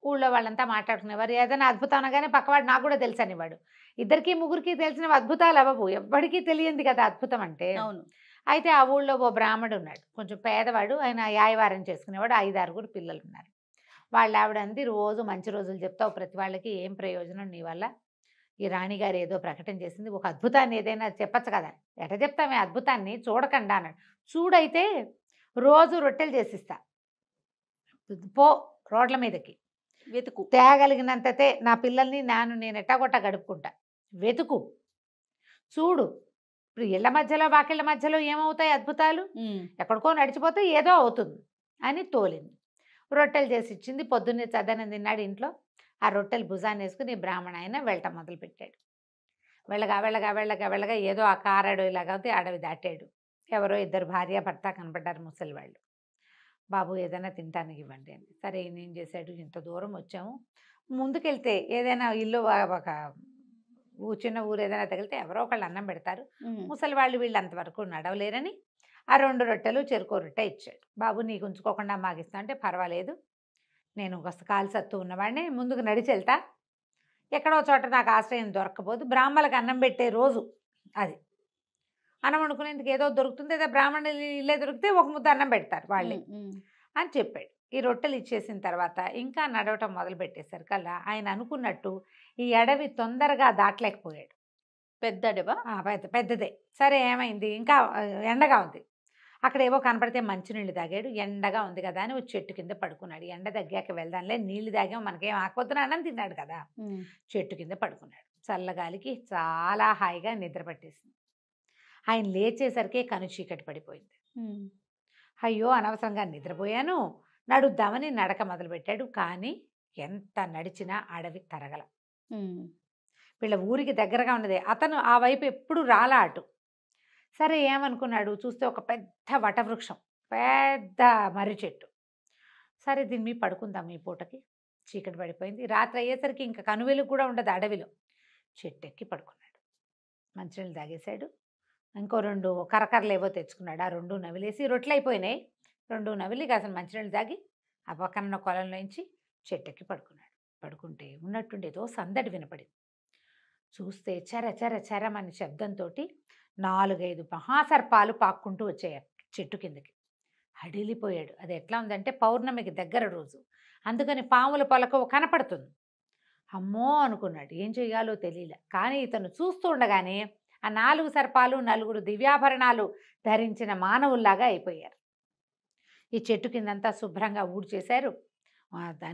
ఊళ్ళో వాళ్ళంతా మాట్లాడుకునేవారు. ఏదైనా అద్భుతం అనగానే పక్కవాడు నాకు కూడా తెలుసు అనేవాడు. ఇద్దరికి ముగ్గురికి తెలిసిన అద్భుతాలు అవ్వవు, ఎవ్వడికి తెలియంది కదా అద్భుతం అంటే. అవును. అయితే ఆ ఊళ్ళో ఓ బ్రాహ్మడు ఉన్నాడు, కొంచెం పేదవాడు. ఆయన యాయవారం చేసుకునేవాడు. 5-6 పిల్లలు ఉన్నారు. వాళ్ళ ఆవిడ అంది, రోజు మంచి రోజులు చెప్తావు ప్రతి వాళ్ళకి, ఏం ప్రయోజనం నీ వల్ల? ఈ రాణిగారు ఏదో ప్రకటన చేసింది, ఒక అద్భుతాన్ని ఏదైనా చెప్పచ్చు కదా. ఎట చెప్తామే అద్భుతాన్ని, చూడకండా అన్నాడు. చూడైతే రోజు రొట్టెలు చేసిస్తా, పో రోడ్ల మీదకి వెతుకు, తేగలిగినంతతే నా పిల్లల్ని నేను ఎట్టాగొట్ట గడుపుకుంటా, వెతుకు, చూడు. ఇప్పుడు ఇళ్ళ మధ్యలో వాకిళ్ళ మధ్యలో ఏమవుతాయి అద్భుతాలు? ఎక్కడికో నడిచిపోతే ఏదో అవుతుంది అని తోలింది. రొట్టెలు చేసి ఇచ్చింది. పొద్దున్నే చద్దనం తిన్నాడు ఇంట్లో. ఆ రొట్టెలు భుజాన్ని వేసుకుని బ్రాహ్మణ ఆయన వెళ్ళటం మొదలుపెట్టాడు. వెళ్ళగా ఏదో ఆ కారాడు ఇలాగా అడవి దాటాడు. ఎవరో 2 భార్య భర్త కనపడ్డారు, ముసలి వాళ్ళు. బాబు ఏదైనా తినటానికి ఇవ్వండి అని. సరే ఈయన ఏం చేశాడు, ఇంత దూరం వచ్చాము, ముందుకెళ్తే ఏదైనా ఇల్లు ఒక చిన్న ఊరు ఏదైనా తగిలితే ఎవరో ఒకళ్ళు అన్నం పెడతారు. ముసలి వాళ్ళు వీళ్ళు అంతవరకు నడవలేరని ఆ 2 రొట్టెలు చెరుకో రొట్టె ఇచ్చాడు. బాబు నీకు ఉంచుకోకుండా మాకు ఇస్తా అంటే, పర్వాలేదు, నేను కాలు సత్తు ఉన్నవాడిని, ముందుకు నడిచి వెళ్తా, ఎక్కడో చోట నాకు ఆశ్రయం దొరకపోదు. బ్రాహ్మణులకు అన్నం పెట్టే రోజు అది. అన్నం వండుకునేందుకు ఏదో దొరుకుతుంది, ఏదో బ్రాహ్మణులు ఇల్లే దొరికితే ఒక ముద్ద అన్నం పెడతారు వాళ్ళే అని చెప్పాడు. ఈ రొట్టెలు ఇచ్చేసిన తర్వాత ఇంకా నడవటం మొదలు పెట్టేసరికల్లా ఆయన అనుకున్నట్టు ఈ అడవి తొందరగా దాటలేకపోయాడు. పెద్ద అడవా? పెద్దదే. సరే ఏమైంది, ఇంకా ఎండగా ఉంది. అక్కడ ఏవో కనపడితే మంచినీళ్ళు తాగాడు. ఎండగా ఉంది కదా అని చెట్టు కింద పడుకున్నాడు. ఎండ తగ్గాక వెళ్దాంలే, నీళ్లు తాగాం, మనకేం ఆకపోతున్నా అన్నం తిన్నాడు కదా. చెట్టు కింద పడుకున్నాడు. చల్లగాలికి చాలా హాయిగా నిద్ర పట్టేసింది. ఆయన లేచేసరికి కను చీకటి పడిపోయింది. అయ్యో అనవసరంగా నిద్రపోయాను, నడుద్దామని నడక మొదలుపెట్టాడు. కానీ ఎంత నడిచినా అడవి తరగల. వీళ్ళ ఊరికి దగ్గరగా ఉన్నదే. అతను ఆ వైపు ఎప్పుడు రాలా అటు. సరే ఏమనుకున్నాడు, చూస్తే ఒక పెద్ద వటవృక్షం, పెద్ద మర్రి చెట్టు. సరే దీని మీద పడుకుందాం, ఈ పూటకి చీకటి పడిపోయింది. రాత్రి అయ్యేసరికి ఇంకా కనువెలుగు కూడా ఉండదు అడవిలో. చెట్టు ఎక్కి పడుకున్నాడు. మంచినీళ్ళు తాగేశాడు. ఇంకో 2 కరకరలు ఏవో తెచ్చుకున్నాడు. ఆ 2 నవిలేసి, రొట్టెలు అయిపోయినాయి, 2 నవిలి కాసిన మంచినీళ్ళు తాగి ఆ పక్కన కొలంలోంచి చెట్టెక్కి పడుకున్నాడు. పడుకుంటే ఉన్నట్టుండి ఏదో సందడి వినపడింది. చూస్తే చెర చెర చెరమని శబ్దంతో 4-5 మహాసర్పాలు పాక్కుంటూ వచ్చాయి చెట్టు కిందకి. హడిలిపోయాడు. అది ఎట్లా ఉందంటే పౌర్ణమికి దగ్గర రోజు, అందుకని పాముల పలక కనపడుతుంది. అమ్మో అనుకున్నాడు, ఏం చెయ్యాలో తెలియలే. కానీ ఇతను చూస్తూ ఉండగానే ఆ 4 సర్పాలు 4 దివ్యాభరణాలు ధరించిన మానవుల్లాగా అయిపోయారు. ఈ చెట్టు కిందంతా శుభ్రంగా ఊడ్చేశారు,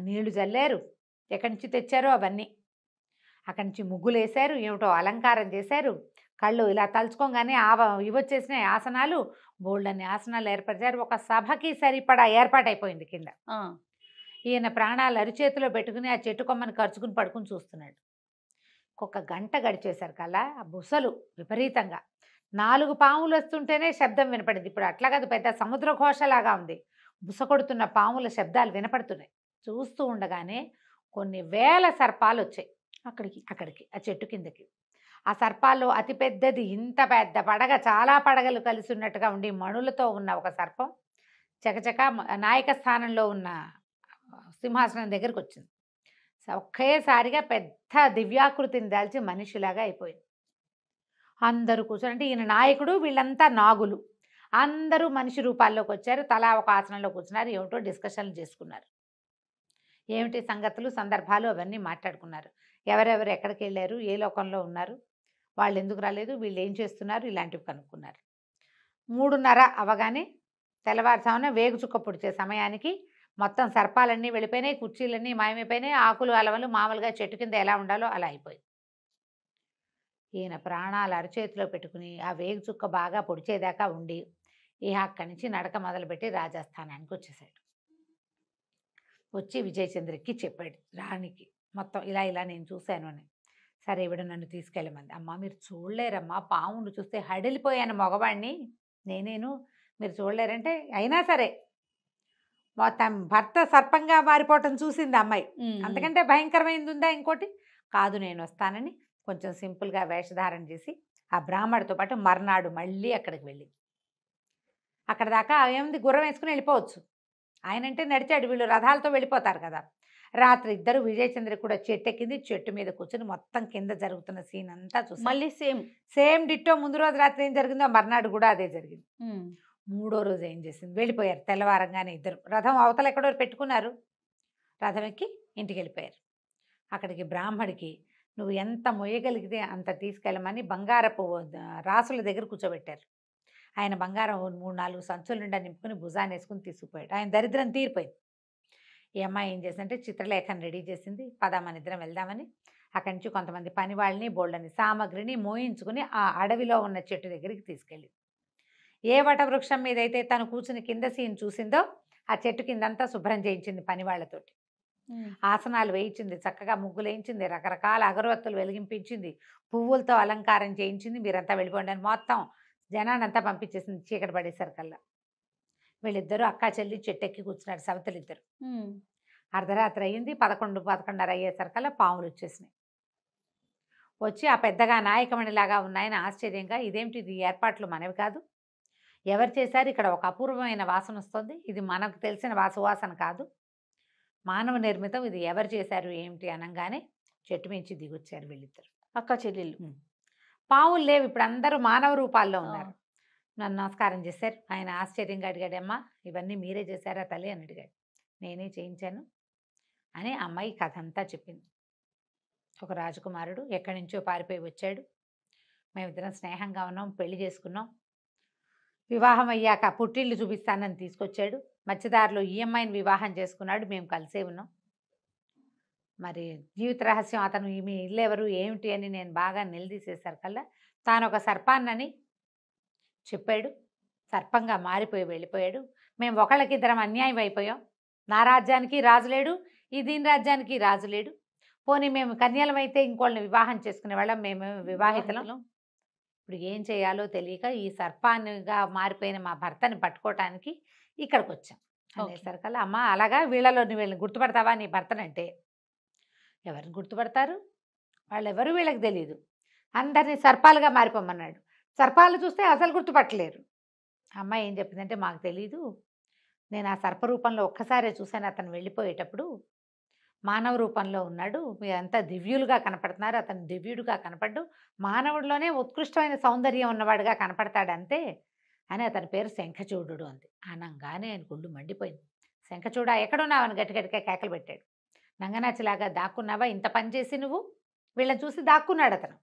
నీళ్లు జల్లారు, ఎక్కడి నుంచి తెచ్చారో అవన్నీ. అక్కడి నుంచి ముగ్గులు వేశారు, ఏమిటో అలంకారం చేశారు. కళ్ళు ఇలా తలుచుకోగానే ఇవొచ్చేసినాయి ఆసనాలు, బోల్డన్ని ఆసనాలు ఏర్పరిచారు. ఒక సభకి సరిపడా ఏర్పాటైపోయింది కింద. ఈయన ప్రాణాలు అరిచేతిలో పెట్టుకుని ఆ చెట్టు కొమ్మని ఖర్చుకుని పడుకుని చూస్తున్నాడు. ఒక గంట గడిచేసరికల్లా ఆ బుసలు విపరీతంగా 4 పాములు వస్తుంటేనే శబ్దం వినపడింది. ఇప్పుడు అట్లా కాదు, పెద్ద సముద్ర ఘోషలాగా ఉంది. బుస కొడుతున్న పాముల శబ్దాలు వినపడుతున్నాయి. చూస్తూ ఉండగానే కొన్ని వేల సర్పాలు వచ్చాయి అక్కడికి ఆ చెట్టు కిందకి. ఆ సర్పాల్లో అతిపెద్దది, ఇంత పెద్ద పడగ, చాలా పడగలు కలిసి ఉన్నట్టుగా ఉండి మణులతో ఉన్న ఒక సర్పం చకచక నాయక స్థానంలో ఉన్న సింహాసనం దగ్గరికి వచ్చింది. ఒకేసారిగా పెద్ద దివ్యాకృతిని దాల్చి మనిషిలాగా అయిపోయింది. అందరూ కూర్చొని, అంటే ఈయన నాయకుడు, వీళ్ళంతా నాగులు, అందరూ మనిషి రూపాల్లోకి వచ్చారు. తలా ఒక ఆసనంలో కూర్చున్నారు. ఏమిటో డిస్కషన్లు చేసుకున్నారు. ఏమిటి సంగతులు, సందర్భాలు అవన్నీ మాట్లాడుకున్నారు. ఎవరెవరు ఎక్కడికి వెళ్ళారు, ఏ లోకంలో ఉన్నారు, వాళ్ళు ఎందుకు రాలేదు, వీళ్ళు ఏం చేస్తున్నారు, ఇలాంటివి కనుక్కున్నారు. 3:30 అవగానే తెల్లవారుజామున వేగు చుక్క పొడిచే సమయానికి మొత్తం సర్పాలన్నీ వెళ్ళిపోయినాయి, కుర్చీలన్నీ మాయమైపోయినాయి, ఆకులు అలవలు మామూలుగా చెట్టు కింద ఎలా ఉండాలో అలా అయిపోయింది. ఈయన ప్రాణాలు అరచేతిలో పెట్టుకుని ఆ వేగు చుక్క బాగా పొడిచేదాకా ఉండి అక్కడి నుంచి నడక మొదలుపెట్టి రాజస్థానానికి వచ్చేసాడు. వచ్చి విజయచంద్రకి చెప్పాడు రాణికి మొత్తం ఇలా ఇలా నేను చూశాను అని. సరే ఈవిడ నన్ను తీసుకెళ్ళమంది. అమ్మ మీరు చూడలేరమ్మా, పామును చూస్తే హడిలిపోయాను మగవాడిని నేనేను, మీరు చూడలేరంటే అయినా సరే మొత్తం భర్త సర్పంగా మారిపోవటం చూసింది అమ్మాయి. అంతకంటే భయంకరమైంది ఉందా ఇంకోటి? కాదు నేను వస్తానని కొంచెం సింపుల్గా వేషధారణ చేసి ఆ బ్రాహ్మడితో పాటు మర్నాడు మళ్ళీ అక్కడికి వెళ్ళి అక్కడ దాకా ఏముంది గుర్రం వేసుకుని వెళ్ళిపోవచ్చు. ఆయనంటే నడిచాడు, వీళ్ళు రథాలతో వెళ్ళిపోతారు కదా. రాత్రి ఇద్దరు విజయచంద్ర కూడా చెట్టు ఎక్కింది, చెట్టు మీద కూర్చుని మొత్తం కింద జరుగుతున్న సీన్ అంతా చూసి మళ్ళీ సేమ్ డిట్టో ముందు రోజు రాత్రి ఏం జరిగిందో మర్నాడు కూడా అదే జరిగింది. మూడో రోజు ఏం చేసింది, వెళ్ళిపోయారు తెల్లవారంగానే ఇద్దరు. రథం అవతల ఎక్కడో పెట్టుకున్నారు, రథం ఎక్కి ఇంటికి వెళ్ళిపోయారు. అక్కడికి బ్రాహ్మడికి నువ్వు ఎంత మొయ్యగలిగితే అంత తీసుకెళ్ళమని బంగారపు రాసుల దగ్గర కూర్చోబెట్టారు. ఆయన బంగారం 3-4 సంచుల నిండా నింపుకుని భుజాన్ని వేసుకుని తీసుకుపోయాడు. ఆయన దరిద్రం తీరిపోయింది. ఈ అమ్మాయి ఏం చేసిందంటే చిత్రలేఖను రెడీ చేసింది, పద మన ఇద్దరం వెళ్దామని. అక్కడి నుంచి కొంతమంది పని వాళ్ళని బోళ్ళని సామగ్రిని మోయించుకుని ఆ అడవిలో ఉన్న చెట్టు దగ్గరికి తీసుకెళ్ళి ఏ వటవృక్షం మీద అయితే తను కూర్చుని కింద సీన్ చూసిందో ఆ చెట్టు కిందంతా శుభ్రం చేయించింది పని వాళ్ళతోటి. ఆసనాలు వేయించింది, చక్కగా ముగ్గులు వేయించింది, రకరకాల అగరవత్తులు వెలిగింపించింది, పువ్వులతో అలంకారం చేయించింది. మీరంతా వెళ్ళిపోండి అని మొత్తం జనానంతా పంపించేసింది. చీకటి పడేసరికల్లా వీళ్ళిద్దరూ అక్కా చెల్లి చెట్టెక్కి కూర్చున్నారు, సవతలిద్దరు. అర్ధరాత్రి అయ్యింది, 11-11:30 అయ్యేసరికల్లా పాములు వచ్చేసినాయి. వచ్చి ఆ పెద్దగా నాయకమణిలాగా ఉన్నాయని ఆశ్చర్యంగా, ఇదేమిటి ఇది ఏర్పాట్లు మనవి కాదు, ఎవరు చేశారు, ఇక్కడ ఒక అపూర్వమైన వాసన వస్తుంది, ఇది మనకు తెలిసిన సువాసన కాదు, మానవ నిర్మితం, ఇది ఎవరు చేశారు ఏమిటి అనగానే చెట్టు మించి దిగొచ్చారు వీళ్ళిద్దరు అక్క చెల్లెళ్ళు. పావులు లేవు, ఇప్పుడు అందరూ మానవ రూపాల్లో ఉన్నారు. నన్ను నమస్కారం చేశారు. ఆయన ఆశ్చర్యంగా అడిగాడమ్మా ఇవన్నీ మీరే చేశారా తల్లి అని అడిగాడు. నేనే చేయించాను అని అమ్మాయి కథ అంతా చెప్పింది. ఒక రాజకుమారుడు ఎక్కడి నుంచో పారిపోయి వచ్చాడు, మేమిద్దరం స్నేహంగా ఉన్నాం, పెళ్లి చేసుకున్నాం, వివాహం అయ్యాక పుట్టిళ్ళు చూపిస్తానని తీసుకొచ్చాడు, మధ్యదారిలో ఈ అమ్మాయిని వివాహం చేసుకున్నాడు, మేము కలిసే ఉన్నాం. మరి జీవిత రహస్యం అతను మీ ఇల్లు ఎవరు ఏమిటి అని నేను బాగా నిలదీసేసరికల్లా తాను ఒక సర్పాన్నని చెప్పాడు, సర్పంగా మారిపోయి వెళ్ళిపోయాడు. మేము ఒకళ్ళకిద్దరం అన్యాయం అయిపోయాం, నా రాజ్యానికి రాజు లేడు, ఈ దీని రాజ్యానికి రాజు లేడు, పోనీ మేము కన్యలమైతే ఇంకోళ్ళని వివాహం చేసుకునే వాళ్ళం, మేము వివాహితలం, ఇప్పుడు ఏం చేయాలో తెలియక ఈ సర్పాన్నిగా మారిపోయిన మా భర్తని పట్టుకోవటానికి ఇక్కడికి వచ్చాం అనేసరికల్లా అమ్మ అలాగా వీళ్ళలో వీళ్ళని గుర్తుపడతావా నీ భర్తనంటే, ఎవరిని గుర్తుపడతారు, వాళ్ళెవరు వీళ్ళకి తెలియదు, అందరినీ సర్పాలుగా మారిపోమన్నాడు, సర్పాలు చూస్తే అసలు గుర్తుపట్టలేరు. అమ్మాయి ఏం చెప్పిందంటే మాకు తెలీదు, నేను ఆ సర్పరూపంలో ఒక్కసారే చూశాను, అతను వెళ్ళిపోయేటప్పుడు మానవ రూపంలో ఉన్నాడు, మీరంతా దివ్యులుగా కనపడుతున్నారు, అతను దివ్యుడుగా కనపడ్డు, మానవుడిలోనే ఉత్కృష్టమైన సౌందర్యం ఉన్నవాడుగా కనపడతాడంతే అని అతని పేరు శంఖచూడు అంది. అనగానే ఆయన గుళ్ళు మండిపోయింది. శంఖచూడ ఎక్కడున్నావు అని గట్టిగట్టిగా కేకలు పెట్టాడు. నంగనాచిలాగా దాక్కున్నావా, ఇంత పని చేసి నువ్వు, వీళ్ళని చూసి దాక్కున్నాడు అతను.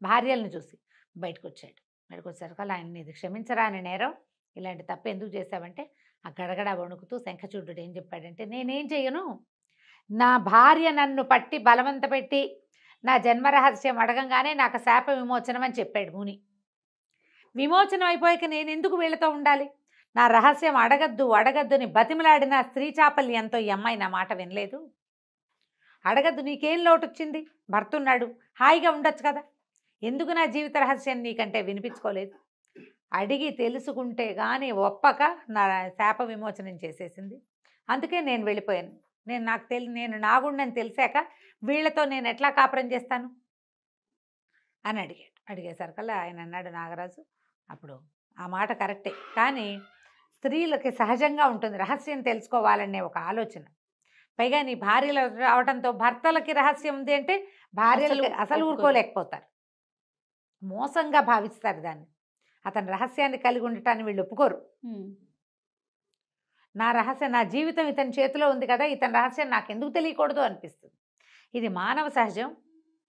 భార్యలను చూసి బయటకు వచ్చాడు. బయటకు వచ్చేసరికల్లా ఆయన ఇది క్షమించరా అని నేరం, ఇలాంటి తప్పు ఎందుకు చేశావంటే ఆ గడగడ వణుకుతూ శంఖచూడు ఏం చెప్పాడంటే, నేనేం చెయ్యను, నా భార్య నన్ను పట్టి బలవంత పెట్టి నా జన్మరహస్యం అడగంగానే నాకు శాప విమోచనం అని చెప్పాడు ముని. విమోచనం అయిపోయాక నేను ఎందుకు వీళ్ళతో ఉండాలి, నా రహస్యం అడగద్దు అని బతిమలాడిన స్త్రీ చాపల్యంతో ఈ అమ్మాయి నా మాట వినలేదు. అడగద్దు, నీకేం లోటు వచ్చింది, భర్త ఉన్నాడు, హాయిగా ఉండొచ్చు కదా, ఎందుకు నా జీవిత రహస్యం నీకంటే వినిపించుకోలేదు, అడిగి తెలుసుకుంటే కానీ ఒప్పక నా శాప విమోచనం చేసేసింది, అందుకే నేను వెళ్ళిపోయాను, నేను నాగుండని తెలిసాక వీళ్ళతో నేను ఎట్లా కాపురం చేస్తాను అని అడిగాడు. అడిగేసరికల్లా ఆయన అన్నాడు నాగరాజు, అప్పుడు ఆ మాట కరెక్టే, కానీ స్త్రీలకి సహజంగా ఉంటుంది రహస్యం తెలుసుకోవాలనే ఒక ఆలోచన, పైగా నీ భార్యలు రావడంతో భర్తలకి రహస్యం ఉంది అంటే భార్యలు అసలు ఊరుకోలేకపోతారు, మోసంగా భావిస్తారు దాన్ని, అతని రహస్యాన్ని కలిగి ఉండటాన్ని వీళ్ళు ఒప్పుకోరు. నా రహస్యం, నా జీవితం ఇతని చేతిలో ఉంది కదా, ఇతని రహస్యం నాకెందుకు తెలియకూడదు అనిపిస్తుంది. ఇది మానవ సహజం.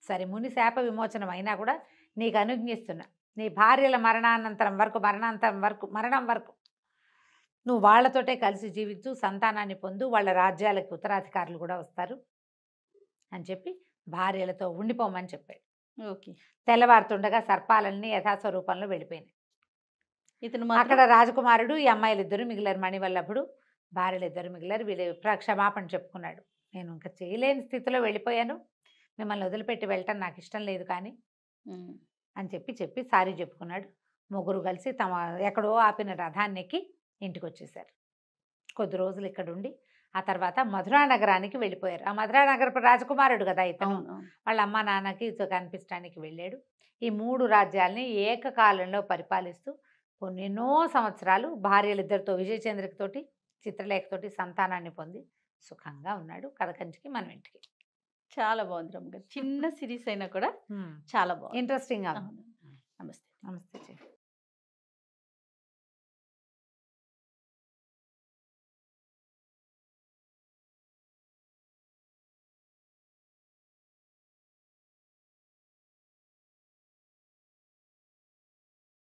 సరే ముని శాప విమోచనం అయినా కూడా నీకు అనుజ్ఞిస్తున్నా, నీ భార్యల మరణం వరకు నువ్వు వాళ్ళతోటే కలిసి జీవించు, సంతానాన్ని పొందు, వాళ్ళ రాజ్యాలకి ఉత్తరాధికారులు కూడా వస్తారు అని చెప్పి భార్యలతో ఉండిపోమని చెప్పాడు. ఓకే. తెల్లవారుతుండగా సర్పాలన్నీ యథాస్వరూపంలో వెళ్ళిపోయినాయి. అక్కడ రాజకుమారుడు ఈ అమ్మాయిలిద్దరూ మిగిలిన మణివల్లభుడు భార్యలు ఇద్దరు మిగిలారు. వీళ్ళు క్షమాపణ చెప్పుకున్నాడు. నేను ఇంకా చేయలేని స్థితిలో వెళ్ళిపోయాను, మిమ్మల్ని వదిలిపెట్టి వెళ్ళటం నాకు ఇష్టం లేదు కానీ అని చెప్పి సారీ చెప్పుకున్నాడు. ముగ్గురు కలిసి తమ ఎక్కడో ఆపిన రథాన్ని ఎక్కి ఇంటికి వచ్చేసారు. కొద్ది రోజులు ఇక్కడ ఉండి ఆ తర్వాత మధురా నగరానికి వెళ్ళిపోయారు. ఆ మధురా నగరపు రాజకుమారుడు కదా ఇతను. వాళ్ళ అమ్మ నాన్నకి కనిపించడానికి వెళ్ళాడు. ఈ 3 రాజ్యాల్ని ఏకకాలంలో పరిపాలిస్తూ ఎన్నో సంవత్సరాలు భార్యలిద్దరితో విజయచంద్రికతోటి చిత్రలేఖతోటి సంతానాన్ని పొంది సుఖంగా ఉన్నాడు. కథ కంచికి మనం ఇంటికి. చాలా బాగుంది రమ్య గారు. చిన్న సిరీస్ అయినా కూడా చాలా బాగుంది. ఇంట్రెస్టింగ్ గా ఉంది. అవును.